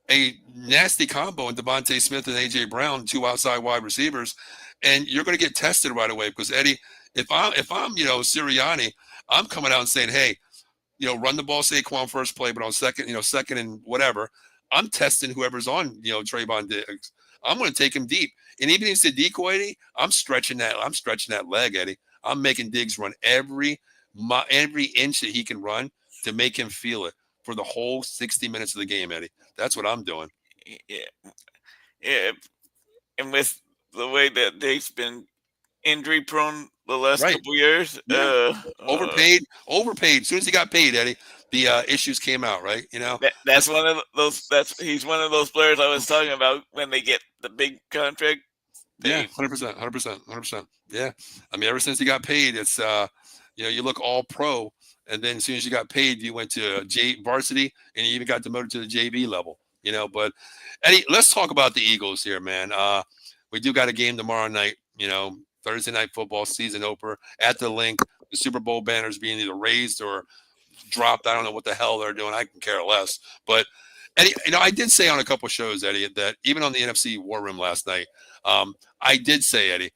a nasty combo in Devontae Smith and A.J. Brown, 2 outside wide receivers, and you're going to get tested right away because, Eddie, if I'm Sirianni, I'm coming out and saying, hey, run the ball Saquon first play, but on second and whatever, I'm testing whoever's on, Trayvon Diggs. I'm going to take him deep. And even if it's a decoy, Eddie, I'm stretching that leg, Eddie. I'm making Diggs run every inch that he can run to make him feel it for the whole 60 minutes of the game, Eddie. That's what I'm doing. Yeah. And with the way that Diggs been injury prone the last couple years, overpaid. As soon as he got paid, Eddie, the issues came out, right? That's one of those. He's one of those players I was talking about when they get the big contract. Yeah, 100%. Yeah, I mean, ever since he got paid, it's you look all pro, and then as soon as you got paid, you went to varsity, and you even got demoted to the JV level. But Eddie, let's talk about the Eagles here, man. We do got a game tomorrow night. Thursday night football season opener at the Link. The Super Bowl banners being either raised or dropped. I don't know what the hell they're doing. I can care less. But Eddie, I did say on a couple shows, Eddie, that even on the NFC War Room last night, I did say, Eddie,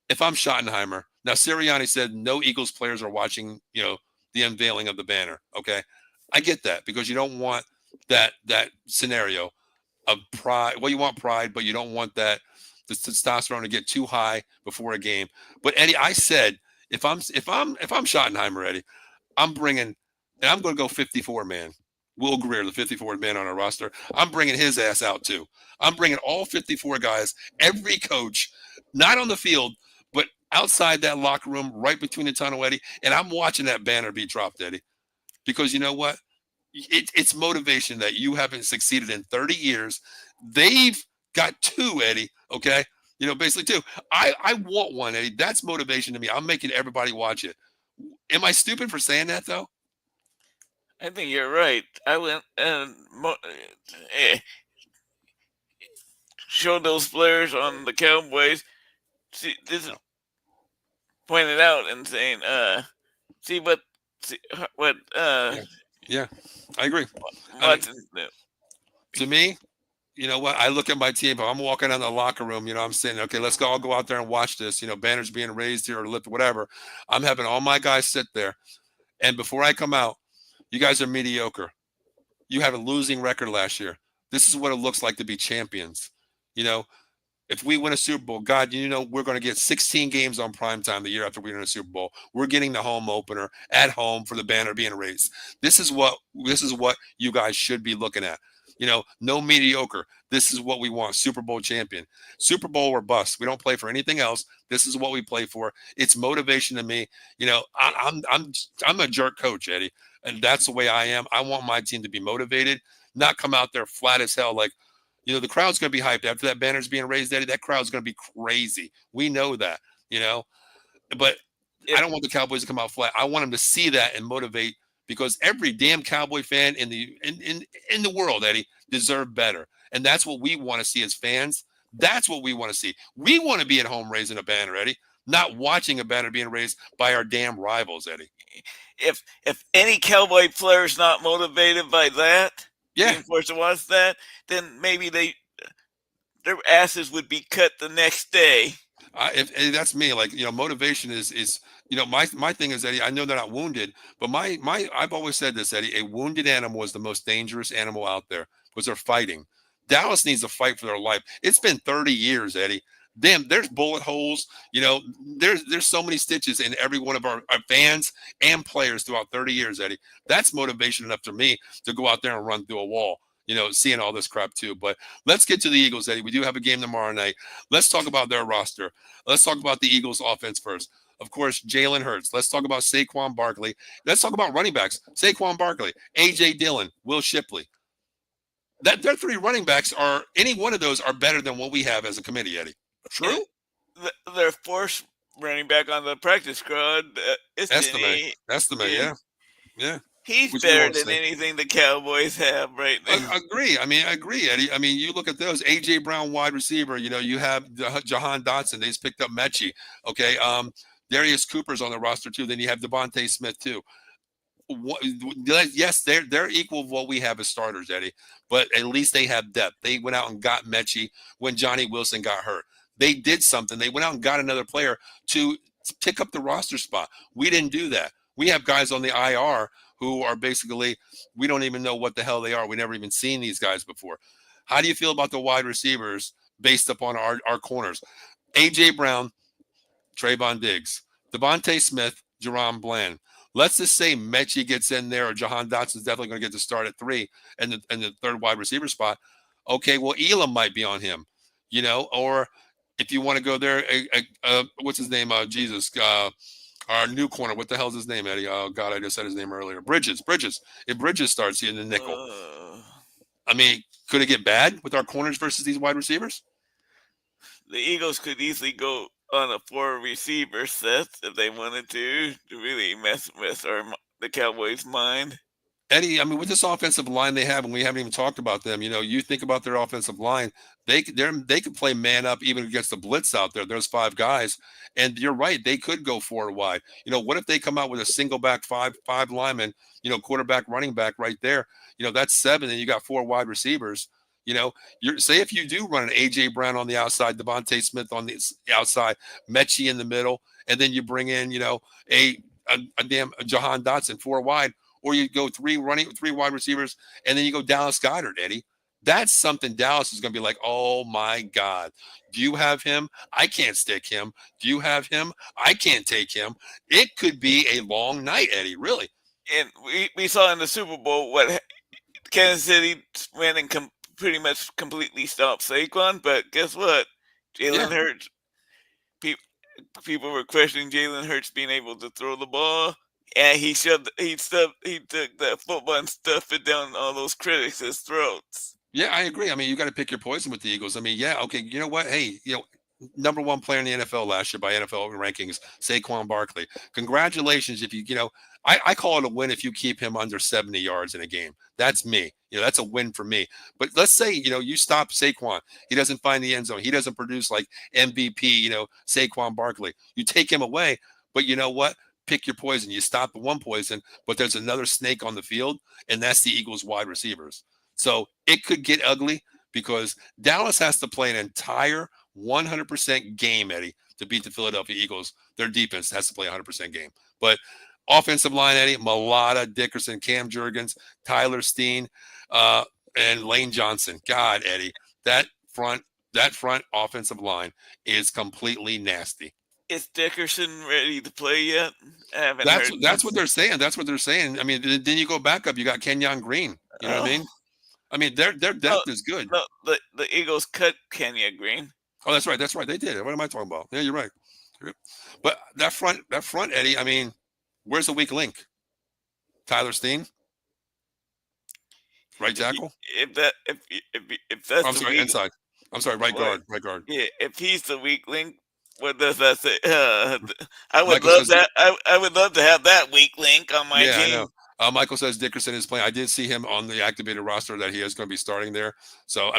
if I'm Schottenheimer, now Sirianni said no Eagles players are watching, the unveiling of the banner. Okay, I get that because you don't want that scenario of pride. Well, you want pride, but you don't want the testosterone to get too high before a game. But Eddie, I said if I'm Schottenheimer, Eddie, I'm going to go 54 man. Will Greer, the 54th man on our roster, I'm bringing his ass out too. I'm bringing all 54 guys, every coach, not on the field, but outside that locker room, right between the tunnel, Eddie. And I'm watching that banner be dropped, Eddie, because you know what? It's motivation that you haven't succeeded in 30 years. They've got 2, Eddie. Okay, basically 2. I want 1, Eddie. That's motivation to me. I'm making everybody watch it. Am I stupid for saying that though? I think you're right. I went and showed those players on the Cowboys. See, this is pointed out and saying, Yeah, I agree. To me, you know what? I look at my team. If I'm walking down the locker room, I'm saying, okay, let's all go out there and watch this. Banners being raised here or lifted, whatever. I'm having all my guys sit there, and before I come out, you guys are mediocre. You had a losing record last year. This is what it looks like to be champions. If we win a Super Bowl, God, we're going to get 16 games on primetime the year after we win a Super Bowl. We're getting the home opener at home for the banner being raised. This is what you guys should be looking at. No mediocre. This is what we want. Super Bowl champion. Super Bowl or bust. We don't play for anything else. This is what we play for. It's motivation to me. I'm a jerk coach, Eddie, and that's the way I am. I want my team to be motivated, not come out there flat as hell like, the crowd's going to be hyped after that banner's being raised, Eddie. That crowd's going to be crazy. We know that, but I don't want the Cowboys to come out flat. I want them to see that and motivate, because every damn Cowboy fan in the world, Eddie, deserve better. And that's what we want to see as fans. That's what we want to see. We want to be at home raising a banner, Eddie, not watching a banner being raised by our damn rivals, Eddie. If any Cowboy player is not motivated by that, being forced to watch that, then maybe their asses would be cut the next day. If that's me, like, motivation is my thing is, Eddie, I know they're not wounded, but I've always said this, Eddie, a wounded animal is the most dangerous animal out there because they're fighting. Dallas needs to fight for their life. It's been 30 years, Eddie. Damn, there's bullet holes. There's so many stitches in every one of our fans and players throughout 30 years, Eddie. That's motivation enough for me to go out there and run through a wall. seeing all this crap too. But let's get to the Eagles, Eddie. We do have a game tomorrow night. Let's talk about their roster. Let's talk about the Eagles offense first. Of course, Jalen Hurts. Let's talk about Saquon Barkley. Let's talk about running backs. Saquon Barkley, A.J. Dillon, Will Shipley. Their three running backs are, any one of those are better than what we have as a committee, Eddie. True? Their fourth running back on the practice squad, Estimate. Yeah. Yeah. He's Which better than anything the Cowboys have right now. I agree. I agree, Eddie. You look at those. A.J. Brown, wide receiver. You have Jahan Dotson. They just picked up Mechie. Okay. Darius Cooper's on the roster, too. Then you have Devontae Smith, too. Yes, they're equal of what we have as starters, Eddie. But at least they have depth. They went out and got Mechie when Johnny Wilson got hurt. They did something. They went out and got another player to pick up the roster spot. We didn't do that. We have guys on the IR who are basically, we don't even know what the hell they are. We never even seen these guys before. How do you feel about the wide receivers based upon our corners? A.J. Brown, Trayvon Diggs, Devontae Smith, Jerome Bland. Let's just say Mechie gets in there, or Jahan Dotson's definitely going to get to start at 3 and the third wide receiver spot. Okay, well, Elam might be on him, or if you want to go there, what's his name? Jesus. Our new corner. What the hell's his name, Eddie? Oh, God, I just said his name earlier. Bridges. If Bridges starts in the nickel. Could it get bad with our corners versus these wide receivers? The Eagles could easily go on a 4 receiver set if they wanted to really mess with the Cowboys' mind. Eddie, with this offensive line they have, and we haven't even talked about them. You think about their offensive line; they could play man up even against the blitz out there. There's 5 guys, and you're right; they could go 4 wide. What if they come out with a single back five linemen? Quarterback, running back, right there. That's 7, and you got 4 wide receivers. Say if you do run an A.J. Brown on the outside, Devontae Smith on the outside, Mechie in the middle, and then you bring in a damn Jahan Dotson 4 wide. Or you go 3 wide receivers, and then you go Dallas Goedert, Eddie. That's something Dallas is going to be like, oh, my God. Do you have him? I can't stick him. Do you have him? I can't take him. It could be a long night, Eddie, really. And we saw in the Super Bowl what Kansas City went and pretty much completely stopped Saquon. But guess what? Jalen Hurts, people were questioning Jalen Hurts being able to throw the ball. And he took that football and stuffed it down all those critics' throats. Yeah, I agree. You got to pick your poison with the Eagles. Okay, you know what? Hey, number 1 player in the NFL last year by NFL rankings, Saquon Barkley. Congratulations if I call it a win if you keep him under 70 yards in a game. That's me. That's a win for me. But let's say, you stop Saquon. He doesn't find the end zone. He doesn't produce like MVP, Saquon Barkley. You take him away, but you know what? Pick your poison. You stop the one poison, but there's another snake on the field, and that's the Eagles wide receivers. So it could get ugly because Dallas has to play an entire 100% game, Eddie, to beat the Philadelphia Eagles. Their defense has to play a 100% game. But offensive line, Eddie, Mulata, Dickerson, Cam Jurgens, Tyler Steen, and Lane Johnson. God, Eddie, that front offensive line is completely nasty. Is Dickerson ready to play yet? That's what they're saying. That's what they're saying. Then you go back up. You got Kenyon Green. You know what I mean? Their depth is good. No, the Eagles cut Kenyon Green. Oh, that's right. They did. What am I talking about? Yeah, you're right. But that front, Eddie. Where's the weak link? Tyler Steen, right tackle. If that's I'm sorry, inside. I'm sorry, right guard. Yeah, if he's the weak link. What does that say? I would love that. I would love to have that weak link on my team. I know. Michael says Dickerson is playing. I did see him on the activated roster that he is going to be starting there. So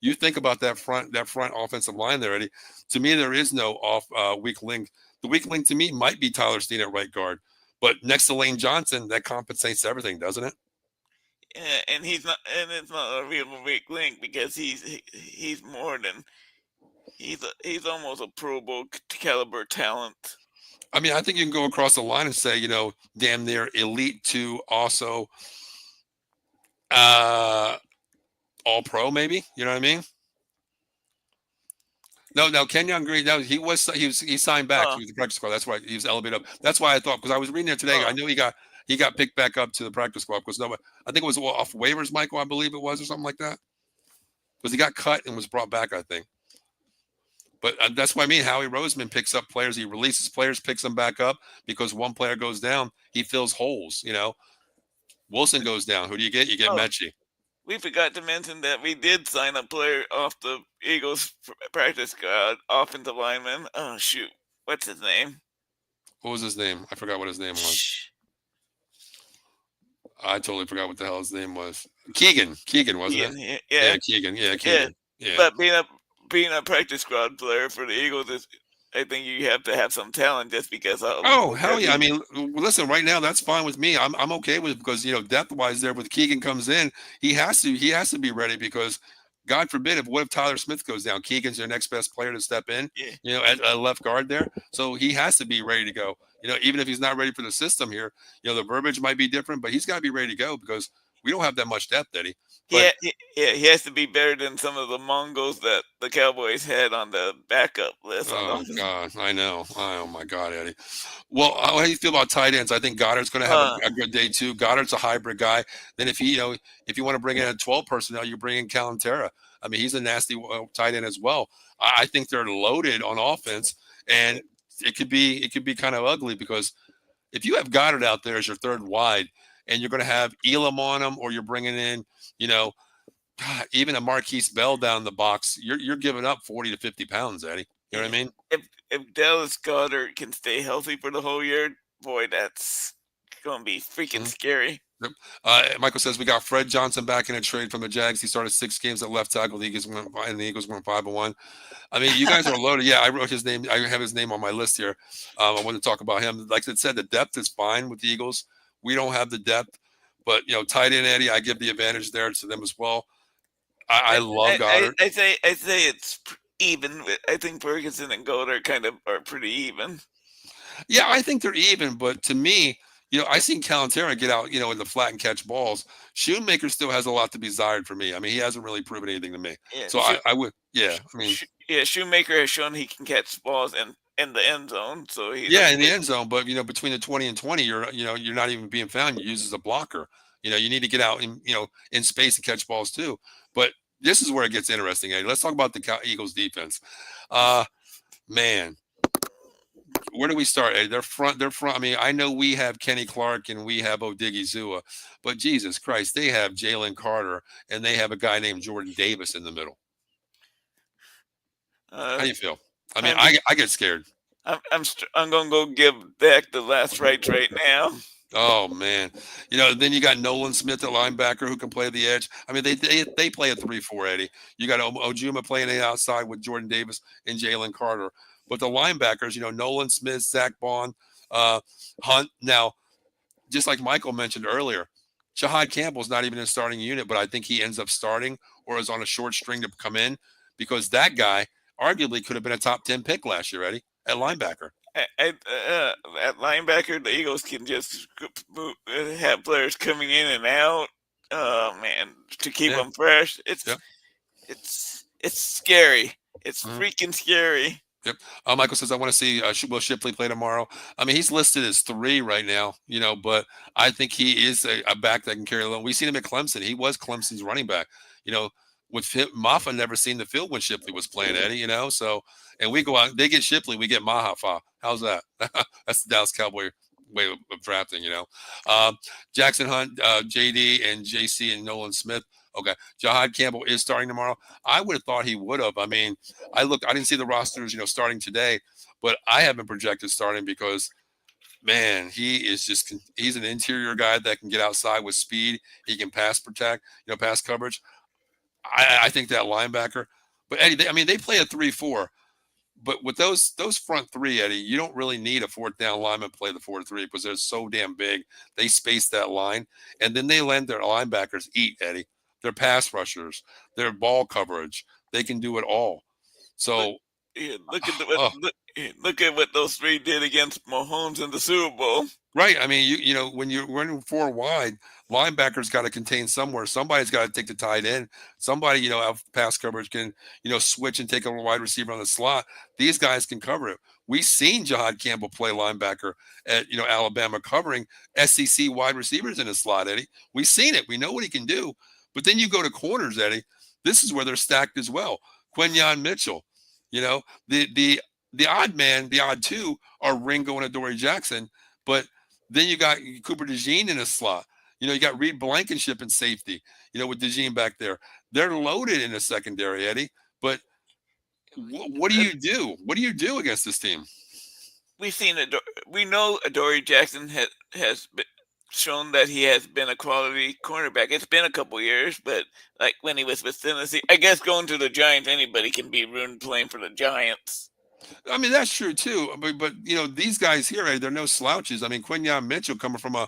you think about that front offensive line there, Eddie. To me, there is no weak link. The weak link to me might be Tyler Steen at right guard, but next to Lane Johnson, that compensates everything, doesn't it? Yeah, and it's not a real weak link because he's more than. He's almost a Pro Bowl caliber talent. I think you can go across the line and say, damn near elite to also all pro, maybe. You know what I mean? No, Kenyon Green. No, he signed back. He was the practice squad. That's why he was elevated up. That's why I thought, because I was reading it today. I knew he got he got picked back up to the practice squad because nobody. I think it was off waivers, Michael. I believe it was or something like that. Because he got cut and was brought back, I think. But that's what I mean. Howie Roseman picks up players. He releases players, picks them back up because one player goes down. He fills holes. Wilson goes down. Who do you get? You get Oh, Mechie. we forgot to mention that we did sign a player off the Eagles practice squad, offensive lineman. Oh shoot, what's his name? What was his name? I forgot what his name was. Shh. I totally forgot what the hell his name was. Keegan, wasn't it? Ian, Yeah, yeah, Keegan. Yeah, yeah. Keegan. Yeah. But being a practice squad player for the Eagles is, I think you have to have some talent just because of. Oh hell yeah! I mean, listen, right now that's fine with me. I'm okay with it because depth wise there with Keegan comes in, he has to be ready because God forbid if Tyler Smith goes down, Keegan's their next best player to step in. Yeah, At left guard there, so he has to be ready to go. Even if he's not ready for the system here, the verbiage might be different, but he's got to be ready to go because we don't have that much depth, Eddie. But he has to be better than some of the Mongols that the Cowboys had on the backup list. oh God, I know. Oh my God, Eddie. Well, how do you feel about tight ends? I think Goddard's going to have a good day too. Goddard's a hybrid guy. Then if if you want to bring in a 12 personnel, you bring in Calantera. I mean, he's a nasty tight end as well. I think they're loaded on offense, and it could be kind of ugly because if you have Goddard out there as your third wide, and you're going to have Elam on him, or you're bringing in, even a Marquise Bell down the box, you're giving up 40 to 50 pounds, Eddie. You know what I mean? If Dallas Goedert can stay healthy for the whole year, boy, that's going to be freaking scary. Yep. Michael says we got Fred Johnson back in a trade from the Jags. He started 6 games at left tackle. The Eagles went 5-1. I mean, you guys are loaded. Yeah, I wrote his name. I have his name on my list here. I want to talk about him. Like I said, the depth is fine with the Eagles. We don't have the depth, but tight end Eddie, I give the advantage there to them as well. I love Goddard. I say it's even. I think Ferguson and Goddard kind of are pretty even. Yeah, I think they're even, but to me, I seen Calantera get out, in the flat and catch balls. Shoemaker still has a lot to be desired for me. I mean, he hasn't really proven anything to me. Yeah, so I would, yeah. I mean, Shoemaker has shown he can catch balls in the end zone. So in the end zone, but between the 20 and 20, you're not even being found. You use as a blocker. You need to get out in space and catch balls too. But this is where it gets interesting. Eddie. Let's talk about the Eagles defense. Man. Where do we start, Eddie? They're front. I mean, I know we have Kenny Clark and we have Odigizua, but Jesus Christ, they have Jalen Carter and they have a guy named Jordan Davis in the middle. How do you feel? I mean, I get scared. I'm gonna go give Dak the last rights right now. Oh man, then you got Nolan Smith at linebacker who can play the edge. I mean, they play a 3-4, Eddie. You got Ojuma playing the outside with Jordan Davis and Jalen Carter. But the linebackers, Nolan Smith, Zach Bond, Hunt. Now, just like Michael mentioned earlier, Jahad Campbell's not even in a starting unit, but I think he ends up starting or is on a short string to come in because that guy arguably could have been a top 10 pick last year, Eddie, at linebacker. At linebacker, the Eagles can just have players coming in and out. Oh man, to keep them fresh, it's scary. It's freaking scary. Yep. Michael says, I want to see Will Shipley play tomorrow. I mean, he's listed as 3 right now, but I think he is a back that can carry along. We've seen him at Clemson. He was Clemson's running back. With Maffa never seen the field when Shipley was playing, Eddie, so, and we go out, they get Shipley, we get Mahafa. How's that? That's the Dallas Cowboy way of drafting, Jackson Hunt, JD and JC and Nolan Smith. Okay. Jahad Campbell is starting tomorrow. I would have thought he would have. I mean, I didn't see the rosters, starting today, but I have been projected starting because, man, he's an interior guy that can get outside with speed. He can pass protect, pass coverage. I think that linebacker, but Eddie, they play a 3-4, but with those front 3, Eddie, you don't really need a 4th down lineman to play the 4-3 because they're so damn big. They space that line, and then they let their linebackers eat, Eddie. They're pass rushers, their ball coverage. They can do it all. So Yeah, look at Oh, look at what those three did against Mahomes in the Super Bowl. right. I mean, you know, when you're running four wide, linebackers got to contain somewhere. Somebody's got to take the tight end. Somebody, you know, out pass coverage can, you know, switch and take a wide receiver on the slot. These guys can cover it. We've seen Jahad Campbell play linebacker at, you know, Alabama covering SEC wide receivers in the slot, Eddie. We've seen it. We know what he can do. But then you go to corners, Eddie. This is where they're stacked as well. Quinyon Mitchell, you know, the odd man, the odd two are Ringo and Adoree Jackson. But then you got Cooper DeJean in a slot. You know, you got Reed Blankenship in safety, you know, with DeJean back there. They're loaded in the secondary, Eddie. But what do you do? What do you do against this team? We've seen we know Adoree Jackson has been shown that he has been a quality cornerback. It's been a couple years, but like when he was with Tennessee, I guess going to the Giants, anybody can be ruined playing for the Giants. I mean, that's true too. But you know, these guys here, Eddie, they're no slouches. I mean, Quinyon Mitchell coming from a,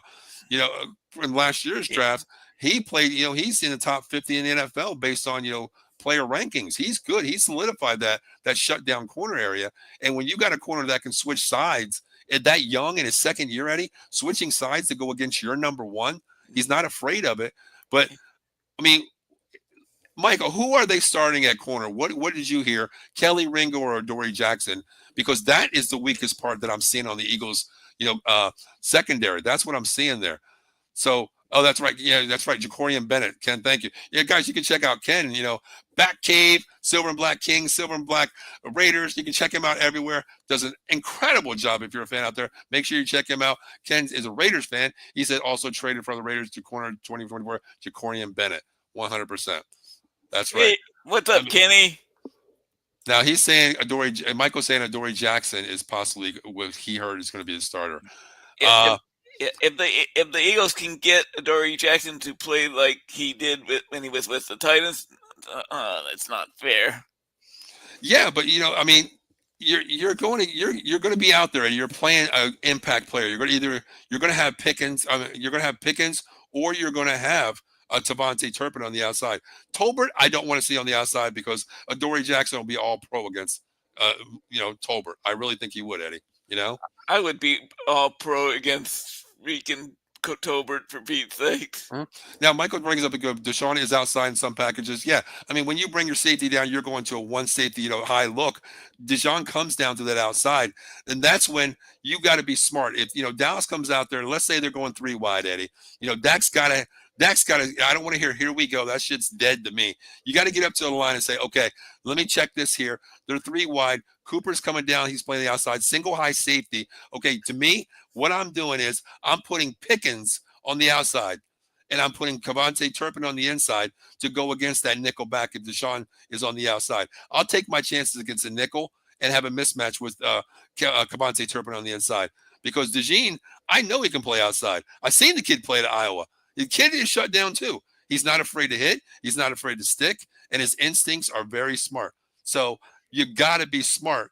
you know, from last year's Yeah. draft, he played, you know, he's in the top 50 in the NFL based on, you know, player rankings. He's good. He solidified that shutdown corner area. And when you got a corner that can switch sides at that young in his second year, Eddie, switching sides to go against your number one, he's not afraid of it. But I mean, Michael, who are they starting at corner? What did you hear? Kelly Ringo or Adoree Jackson? Because that is the weakest part that I'm seeing on the Eagles, you know, secondary. That's what I'm seeing there. So, oh, that's right. Yeah, that's right. Jacorian Bennett. Ken, thank you. Yeah, guys, you can check out Ken, you know, Back Cave, Silver and Black Kings, Silver and Black Raiders. You can check him out everywhere. Does an incredible job if you're a fan out there. Make sure you check him out. Ken is a Raiders fan. He said also traded for the Raiders to corner 2024, Jacorian Bennett, 100%. That's right. Hey, what's up, Kenny? Now he's saying Michael's saying Adoree Jackson is possibly what he heard is going to be the starter. If the Eagles can get Adoree Jackson to play like he did when he was with the Titans, that's not fair. Yeah, but you know, I mean, you're going to be out there and you're playing an impact player. You're going to have Pickens. You're going to have Pickens, or you're going to have Tavante Turpin on the outside. Tolbert, I don't want to see on the outside because Adoree Jackson will be all pro against, you know, Tolbert. I really think he would, Eddie. You know, I would be all pro against freaking Tolbert for Pete's sake. Now, Michael brings up a good. Deshaun is outside in some packages. Yeah, I mean, when you bring your safety down, you're going to a one safety, you know, high look. Deshaun comes down to that outside, and that's when you got to be smart. If you know Dallas comes out there, and let's say they're going three wide, Eddie. You know, Dak's got to. I don't want to hear, here we go. That shit's dead to me. You got to get up to the line and say, okay, let me check this here. They're three wide. Cooper's coming down. He's playing the outside. Single high safety. Okay, to me, what I'm doing is I'm putting Pickens on the outside, and I'm putting Tavante Turpin on the inside to go against that nickel back if Deshaun is on the outside. I'll take my chances against a nickel and have a mismatch with Tavante Turpin on the inside because DeJean, I know he can play outside. I've seen the kid play at Iowa. The kid is shut down too. He's not afraid to hit. He's not afraid to stick, and his instincts are very smart. So you got to be smart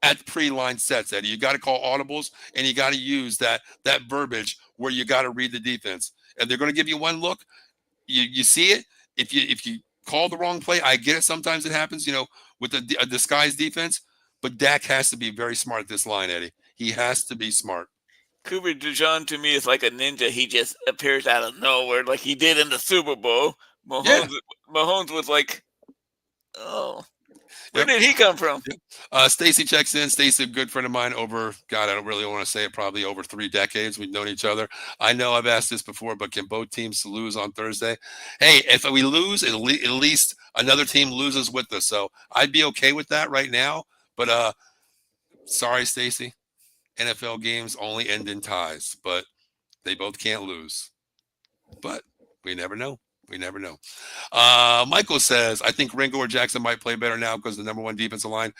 at pre-line sets, Eddie. You got to call audibles, and you got to use that verbiage where you got to read the defense. And they're going to give you one look. You see it. If you call the wrong play, I get it. Sometimes it happens, you know, with a disguised defense. But Dak has to be very smart at this line, Eddie. He has to be smart. Cooper DeJean to me is like a ninja. He just appears out of nowhere, like he did in the Super Bowl. Mahomes was like, "Oh, where did he come from?" Yep. Stacy checks in. Stacy, a good friend of mine over, God, I don't really want to say it, probably over 3 decades. We've known each other. I know I've asked this before, but can both teams lose on Thursday? Hey, if we lose, at least another team loses with us. So I'd be okay with that right now. But sorry, Stacy. NFL games only end in ties, but they both can't lose. But we never know. We never know. Michael says, I think Ringo or Jackson might play better now because the number one defensive line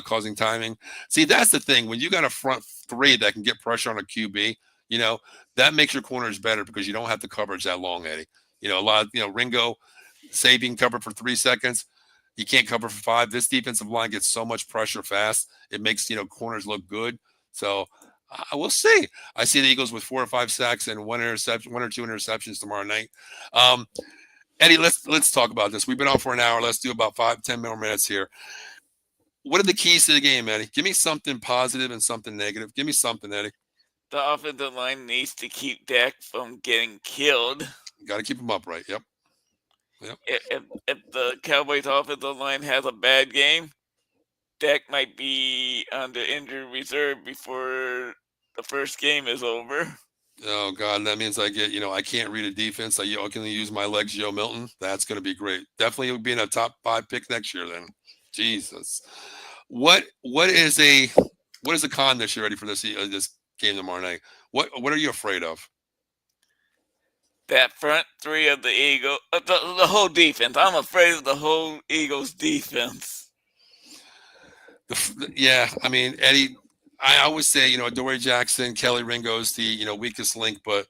causing timing. See, that's the thing. When you got a front three that can get pressure on a QB, you know, that makes your corners better because you don't have the coverage that long, Eddie. You know, a lot of, you know, Ringo, say being covered for 3 seconds. He can't cover for 5. This defensive line gets so much pressure fast. It makes, you know, corners look good. So we'll see. I see the Eagles with 4 or 5 sacks and 1 or 2 interceptions tomorrow night. Eddie, let's talk about this. We've been on for an hour. Let's do about 5-10 more minutes here. what are the keys to the game, Eddie? Give me something positive and something negative. Give me something, Eddie. The offensive line needs to keep Dak from getting killed. Got to keep them upright. Yep. Yep. If the Cowboys offensive line has a bad game, Dak might be on the injured reserve before the first game is over. Oh God, that means I get, I can't read a defense. I can only use my legs, Joe Milton. That's going to be great. Definitely be in a top 5 pick next year. Then, Jesus, what is a con this year, ready for this game tomorrow night? What are you afraid of? That front three of the Eagle, the whole defense. I'm afraid of the whole Eagles defense. Yeah, I mean, Eddie, I always say, Dory Jackson, Kelly Ringo's the weakest link, but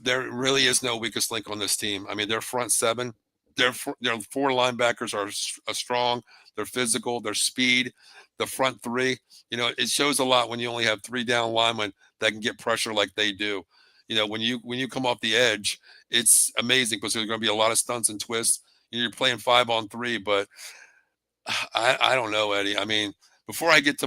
there really is no weakest link on this team. I mean, their front seven, their 4 linebackers are strong. They're physical. Their speed. The front 3, it shows a lot when you only have 3 down linemen that can get pressure like they do. When you come off the edge, it's amazing because there's going to be a lot of stunts and twists. You're playing 5-on-3, but I don't know, Eddie. I mean, before I get to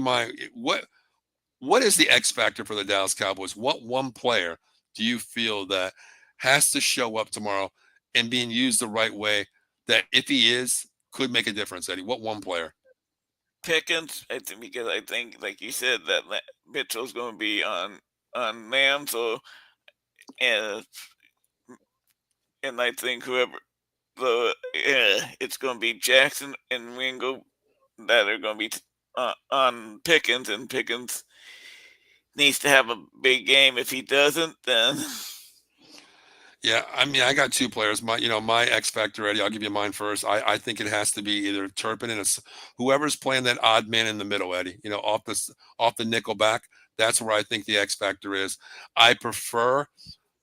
what is the X factor for the Dallas Cowboys? What one player do you feel that has to show up tomorrow and being used the right way that if he is could make a difference, Eddie? What one player? Pickens, because I think, like you said, that Mitchell's going to be on man. So, and I think whoever it's going to be Jackson and Ringo that are going to be on Pickens, and Pickens needs to have a big game. If he doesn't, then Yeah, I mean, I got 2 players. My X factor, Eddie. I'll give you mine first. I think it has to be either Turpin and whoever's playing that odd man in the middle, Eddie. Off the nickel back. That's where I think the X factor is. I prefer,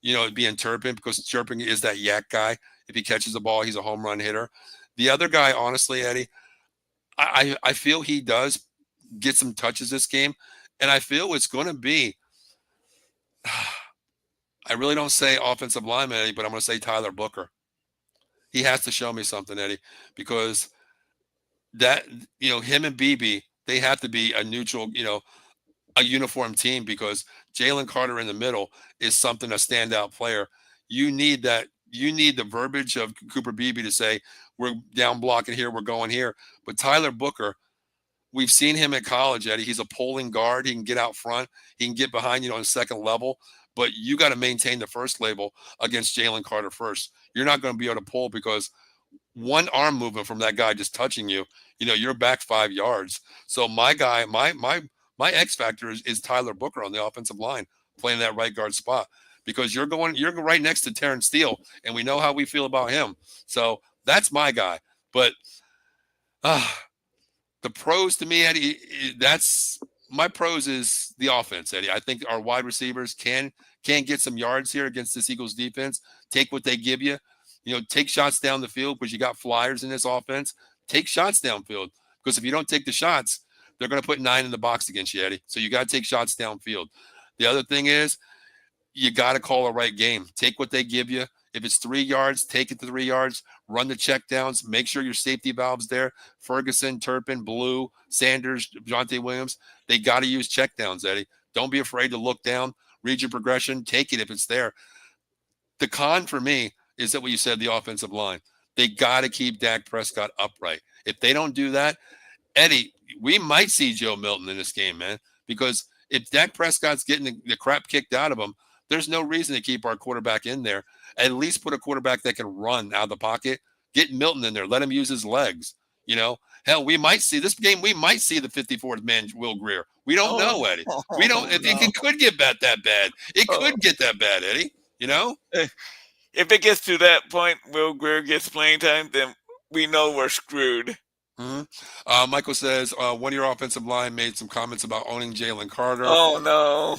being Turpin because Turpin is that yak guy. If he catches the ball, he's a home run hitter. The other guy, honestly, Eddie, I feel he does get some touches this game, and I feel it's going to be. I really don't say offensive lineman, Eddie, but I'm going to say Tyler Booker. He has to show me something, Eddie, because that him and BB, they have to be a neutral, a uniform team because Jalen Carter in the middle is something a standout player. You need that. You need the verbiage of Cooper Beebe to say we're down blocking here, we're going here. But Tyler Booker, we've seen him at college, Eddie. He's a pulling guard. He can get out front. He can get behind on the second level. But you got to maintain the first label against Jalen Carter first. You're not going to be able to pull because one arm movement from that guy just touching you, you're back 5 yards. So my guy, my X factor is Tyler Booker on the offensive line playing that right guard spot because you're right next to Terrence Steele, and we know how we feel about him. So that's my guy. But the pros to me, Eddie, that's my pros is the offense, Eddie. I think our wide receivers can get some yards here against this Eagles defense. Take what they give you. Take shots down the field because you got flyers in this offense. Take shots downfield because if you don't take the shots, they're going to put 9 in the box against you, Eddie. So you got to take shots downfield. The other thing is you got to call a right game. Take what they give you. If it's 3 yards, take it to 3 yards. Run the check downs. Make sure your safety valve's there. Ferguson, Turpin, Blue, Sanders, Jonte Williams. They got to use check downs, Eddie. Don't be afraid to look down. Read your progression. Take it if it's there. The con for me is that what you said, the offensive line. They got to keep Dak Prescott upright. If they don't do that, Eddie, we might see Joe Milton in this game, man. Because if Dak Prescott's getting the crap kicked out of him, there's no reason to keep our quarterback in there. At least put a quarterback that can run out of the pocket. Get Milton in there. Let him use his legs. Hell, we might see this game. We might see the 54th man, Will Greer. We don't know, Eddie. We don't. It could get that bad. It could get that bad, Eddie. If it gets to that point, Will Greer gets playing time, then we know we're screwed. Mm-hmm. Michael says one of your offensive line made some comments about owning Jalen Carter. Oh no!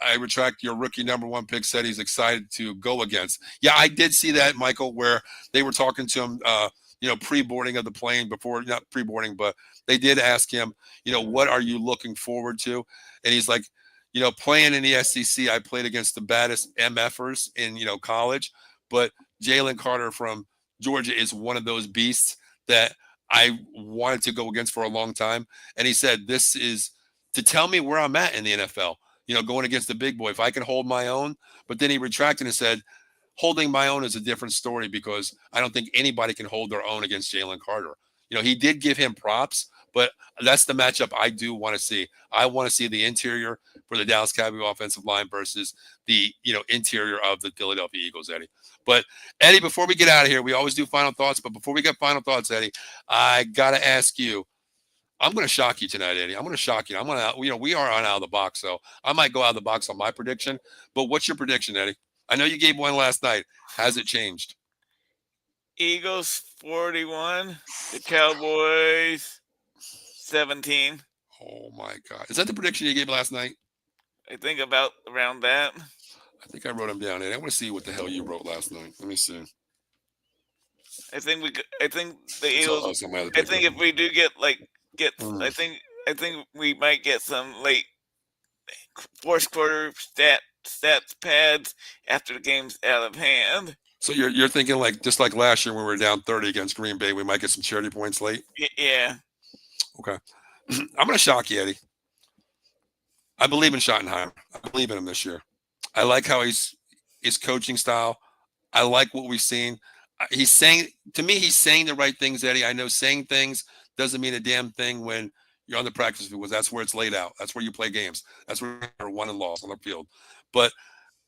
I retract your rookie number 1 pick. Said he's excited to go against. Yeah, I did see that, Michael, where they were talking to him. Pre-boarding of the plane before, not pre-boarding, but they did ask him, what are you looking forward to? And he's like, playing in the SEC, I played against the baddest MFers in, college, but Jalen Carter from Georgia is one of those beasts that I wanted to go against for a long time. And he said, this is to tell me where I'm at in the NFL, going against the big boy, if I can hold my own. But then he retracted and said, holding my own is a different story because I don't think anybody can hold their own against Jalen Carter. He did give him props, but that's the matchup I do want to see. I want to see the interior for the Dallas Cowboys offensive line versus the interior of the Philadelphia Eagles, Eddie. But Eddie, before we get out of here, we always do final thoughts. But before we get final thoughts, Eddie, I gotta ask you. I'm going to shock you tonight, Eddie. I'm going to shock you. I'm going to, we are on out of the box, so I might go out of the box on my prediction. But what's your prediction, Eddie? I know you gave one last night. Has it changed? Eagles 41, the Cowboys 17. Oh my God! Is that the prediction you gave last night? I think about around that. I think I wrote them down, Eddie. I want to see what the hell you wrote last night. Let me see. I think the It's Eagles. on my other I paper. think if we do get I think we might get some late fourth quarter stats pads after the game's out of hand. So you're thinking like just like last year when we were down 30 against Green Bay, we might get some charity points late. Yeah. Okay. I'm going to shock you, Eddie. I believe in Schottenheimer. I believe in him this year. I like how his coaching style. I like what we've seen. He's saying the right things, Eddie. I know saying things doesn't mean a damn thing when you're on the practice field because that's where it's laid out. That's where you play games. That's where you're won and lost on the field. But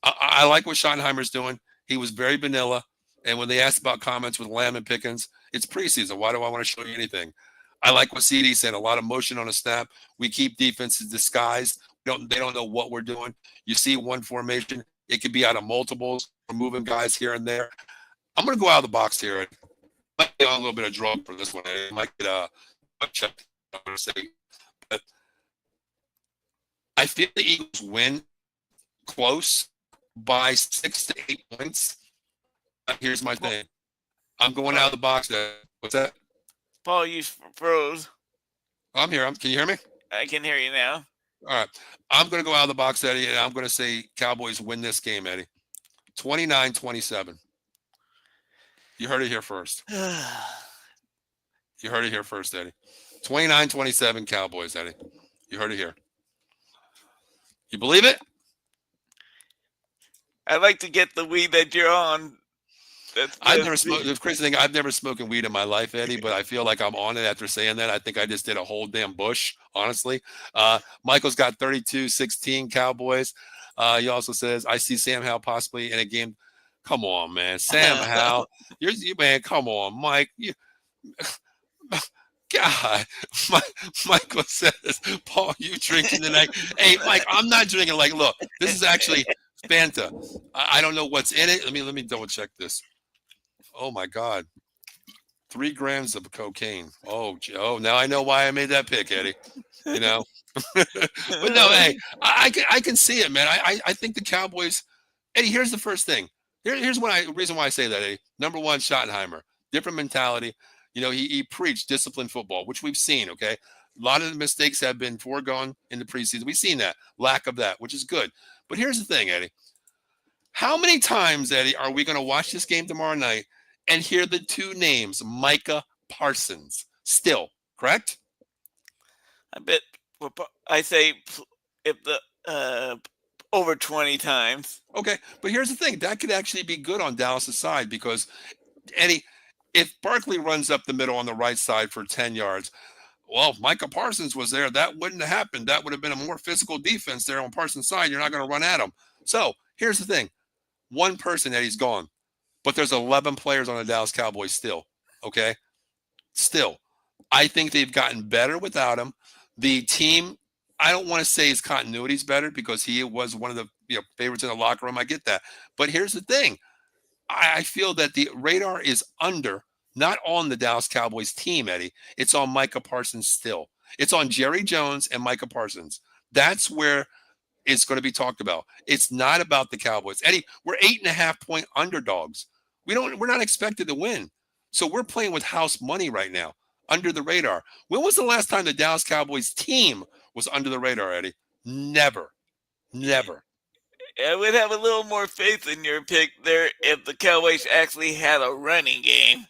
I like what Schottenheimer's doing. He was very vanilla. And when they asked about comments with Lamb and Pickens, it's preseason. Why do I want to show you anything? I like what CD said. A lot of motion on a snap. We keep defenses disguised. They don't know what we're doing. You see one formation. It could be out of multiples. We're moving guys here and there. I'm going to go out of the box here. I might get on a little bit of drug for this one. I might get a check. I'm going to say, but I feel the Eagles win close by 6 to 8 points. Here's my thing. I'm going out of the box. What's that? Paul, you froze. I'm here. Can you hear me? I can hear you now. All right. I'm going to go out of the box, Eddie, and I'm going to say Cowboys win this game, Eddie. 29-27. You heard it here first. You heard it here first, Eddie. 29-27 Cowboys, Eddie. You heard it here. You believe it? I like to get the weed that you're on. I've never smoked. The crazy thing, I've never smoked weed in my life, Eddie, but I feel like I'm on it after saying that. I think I just did a whole damn bush, honestly. Michael's got 32-16 Cowboys. He also says, I see Sam Howell possibly in a game. Come on, man. Sam Howell. Man, come on, Mike. God, Michael says, Paul, you drinking tonight? Hey, Mike, I'm not drinking. Like, look, this is actually Fanta. I don't know what's in it. Let me double check this. Oh my God, 3 grams of cocaine. Oh, now I know why I made that pick, Eddie. But no, hey, I can see it, man. I think the Cowboys. Eddie, here's the first thing. Here's reason why I say that, Eddie. Number one, Schottenheimer, different mentality. He preached disciplined football, which we've seen. Okay, a lot of the mistakes have been foregone in the preseason. We've seen that lack of that, which is good. But here's the thing, Eddie. How many times, Eddie, are we going to watch this game tomorrow night and hear the 2 names, Micah Parsons, still, correct? I bet. I say if the over 20 times. Okay, but here's the thing. That could actually be good on Dallas' side because, Eddie, if Barkley runs up the middle on the right side for 10 yards, well, if Micah Parsons was there, that wouldn't have happened. That would have been a more physical defense there on Parsons' side. You're not going to run at him. So here's the thing. One person, Eddie's gone, but there's 11 players on the Dallas Cowboys still, okay? Still. I think they've gotten better without him. The team, I don't want to say his continuity is better because he was one of the favorites in the locker room. I get that. But here's the thing. I feel that the radar is not on the Dallas Cowboys team, Eddie. It's on Micah Parsons still. It's on Jerry Jones and Micah Parsons. That's where it's going to be talked about. It's not about the Cowboys. Eddie, we're 8.5-point underdogs. We're not expected to win. So we're playing with house money right now, under the radar. When was the last time the Dallas Cowboys team was under the radar, Eddie? Never. I would have a little more faith in your pick there if the Cowboys actually had a running game.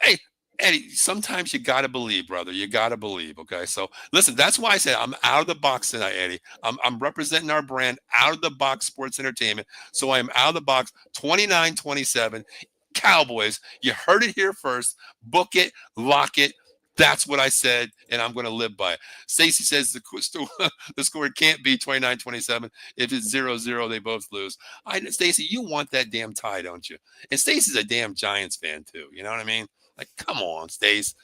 Hey, Eddie, sometimes you gotta believe, brother. You gotta believe. Okay, so listen, that's why I said I'm out of the box tonight, Eddie. I'm representing our brand, out of the box sports entertainment. So I am out of the box. 29-27, Cowboys. You heard it here first. Book it, lock it. That's what I said, and I'm going to live by it. Stacy says the score can't be 29-27. If it's 0-0, they both lose. Stacy, you want that damn tie, don't you? And Stacy's a damn Giants fan too. You know what I mean? Like, come on, Stace.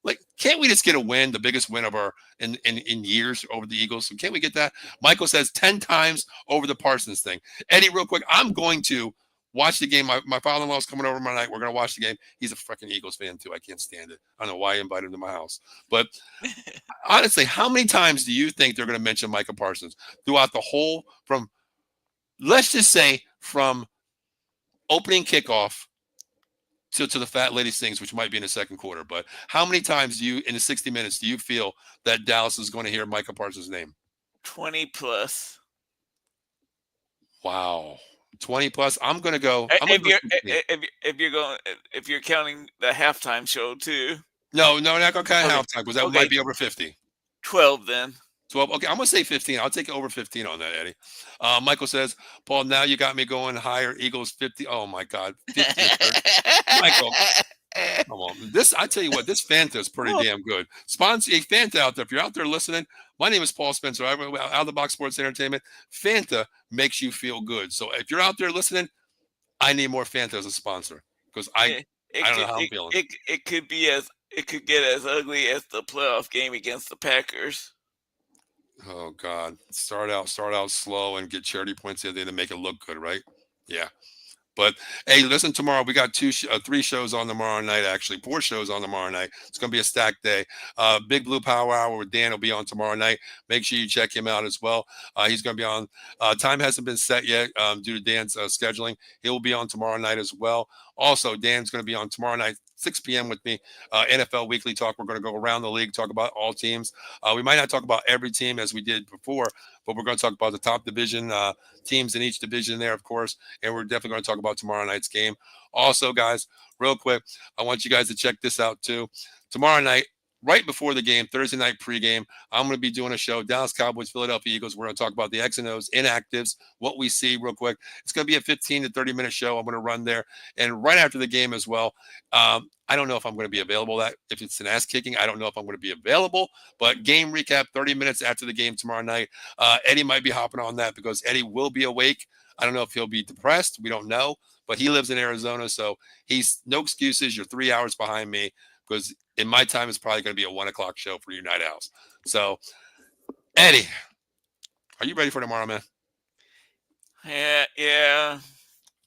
Like, can't we just get a win, the biggest win of our in years over the Eagles? So can't we get that? Michael says 10 times over the Parsons thing. Eddie, real quick, I'm going to watch the game. My father-in-law is coming over tomorrow night. We're going to watch the game. He's a freaking Eagles fan too. I can't stand it. I don't know why I invited him to my house. But honestly, how many times do you think they're going to mention Micah Parsons throughout the whole, from, let's just say, from opening kickoff to the fat lady sings, which might be in the second quarter. But how many times in the 60 minutes do you feel that Dallas is going to hear Micah Parsons' name? 20 plus. Wow. 20 plus. I'm going to go. If you're counting the halftime show too. No, not going to count Okay. halftime because that might be over 50. 12 then. 12. Okay, I'm going to say 15. I'll take it over 15 on that, Eddie. Michael says, Paul, now you got me going higher. Eagles 50. Oh, my God. 50. Michael, come on. I tell you what, this Fanta is pretty damn good. Sponsor a Fanta out there. If you're out there listening, my name is Paul Spencer. I'm out of the box sports entertainment. Fanta makes you feel good. So if you're out there listening, I need more Fanta as a sponsor because I don't know how I'm feeling. It could get as ugly as the playoff game against the Packers. Oh God! Start out slow and get charity points the other day to make it look good, right? Yeah. But hey, listen, tomorrow we got 3 shows on tomorrow night. Actually, 4 shows on tomorrow night. It's going to be a stacked day. Big Blue Power Hour with Dan will be on tomorrow night. Make sure you check him out as well. He's going to be on. Time hasn't been set yet due to Dan's scheduling. He will be on tomorrow night as well. Also, Dan's going to be on tomorrow night, 6 p.m. with me. NFL Weekly Talk. We're going to go around the league, talk about all teams. We might not talk about every team as we did before, but we're going to talk about the top division teams in each division there, of course. And we're definitely going to talk about tomorrow night's game. Also, guys, real quick, I want you guys to check this out too. Tomorrow night, right before the game, Thursday night pregame, I'm going to be doing a show, Dallas Cowboys, Philadelphia Eagles. We're going to talk about the X and O's, inactives, what we see real quick. It's going to be a 15 to 30-minute show. I'm going to run there. And right after the game as well, I don't know if I'm going to be available. If it's an ass kicking, I don't know if I'm going to be available. But game recap, 30 minutes after the game tomorrow night. Eddie might be hopping on that because Eddie will be awake. I don't know if he'll be depressed. We don't know. But he lives in Arizona, so he's no excuses. You're 3 hours behind me because in my time, it's probably going to be a 1 o'clock show for United House. So, Eddie, are you ready for tomorrow, man? Yeah. Yeah.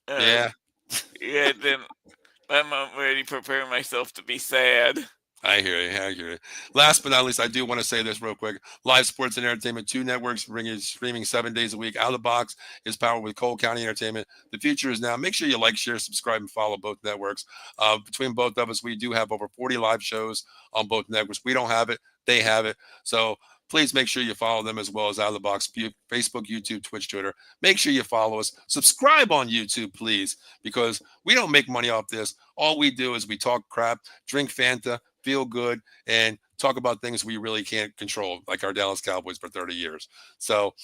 Yeah, then I'm already preparing myself to be sad. I hear you. Last but not least, I do want to say this real quick. Live Sports and Entertainment, 2 networks bringing streaming 7 days a week. Out of the box is powered with Cole County Entertainment. The future is now. Make sure you like, share, subscribe, and follow both networks. Between both of us, we do have over 40 live shows on both networks. We don't have it. They have it. So please make sure you follow them as well as Out of the Box, Facebook, YouTube, Twitch, Twitter. Make sure you follow us. Subscribe on YouTube, please, because we don't make money off this. All we do is we talk crap, drink Fanta, feel good, and talk about things we really can't control, like our Dallas Cowboys for 30 years. So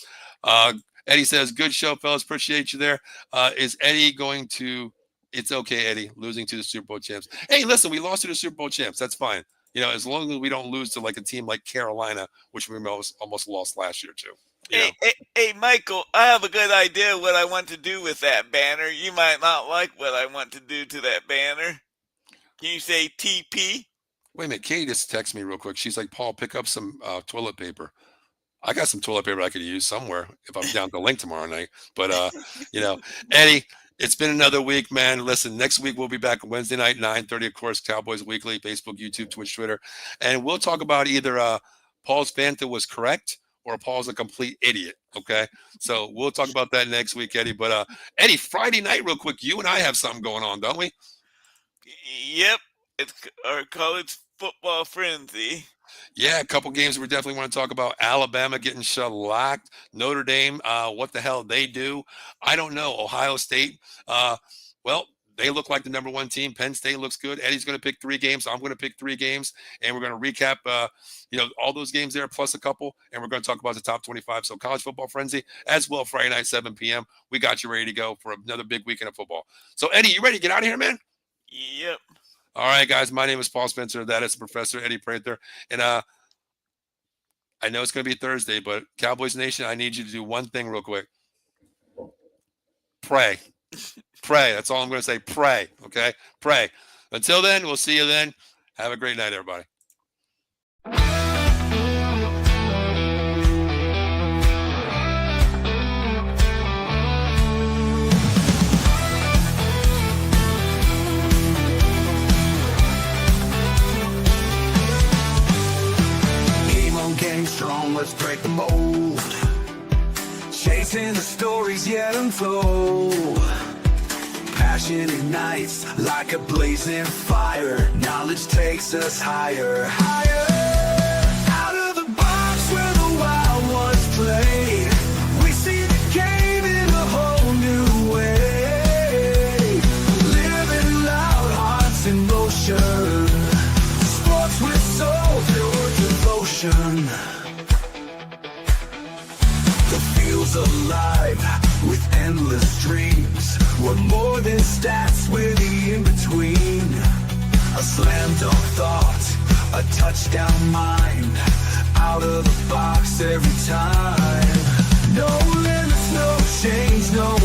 Eddie says, good show, fellas. Appreciate you there. Is Eddie going to – it's okay, Eddie, losing to the Super Bowl champs. Hey, listen, we lost to the Super Bowl champs. That's fine. As long as we don't lose to like a team like Carolina, which we almost lost last year too. Hey, Michael, I have a good idea what I want to do with that banner. You might not like what I want to do to that banner. Can you say TP? Wait a minute. Katie just texted me real quick. She's like, Paul, pick up some toilet paper. I got some toilet paper I could use somewhere if I'm down at the link tomorrow night. But, Eddie, it's been another week, man. Listen, next week we'll be back Wednesday night, 9:30, of course, Cowboys Weekly, Facebook, YouTube, Twitch, Twitter. And we'll talk about either Paul's Fanta was correct or Paul's a complete idiot, okay? So we'll talk about that next week, Eddie. But, Eddie, Friday night real quick, you and I have something going on, don't we? Yep. It's our college football frenzy. Yeah, a couple games we definitely want to talk about. Alabama getting shellacked. Notre Dame, what the hell they do? I don't know. Ohio State, well, They look like the #1 team. Penn State looks good. Eddie's going to pick 3 games. I'm going to pick 3 games, and we're going to recap, all those games there plus a couple, and we're going to talk about the top 25. So College Football Frenzy as well, Friday night, 7 p.m. We got you ready to go for another big weekend of football. So Eddie, you ready to get out of here, man? Yep. All right, guys. My name is Paul Spencer. That is Professor Eddie Prather, and I know it's going to be Thursday, but Cowboys Nation, I need you to do one thing real quick. Pray. Pray. That's all I'm going to say. Pray. Okay? Pray. Until then, we'll see you then. Have a great night, everybody. Game on, game strong, let's break the mold. Chasing the stories yet untold. Passion ignites like a blazing fire. Knowledge takes us higher, higher. Out of the box where the wild ones play. We see the game in a whole new way. Living loud, hearts in motion. Sports with soul, pure devotion. The field's alive with endless dreams. We're more than stats, we're the in-between. A slam dunk thought, a touchdown mind. Out of the box every time. No limits, no change, no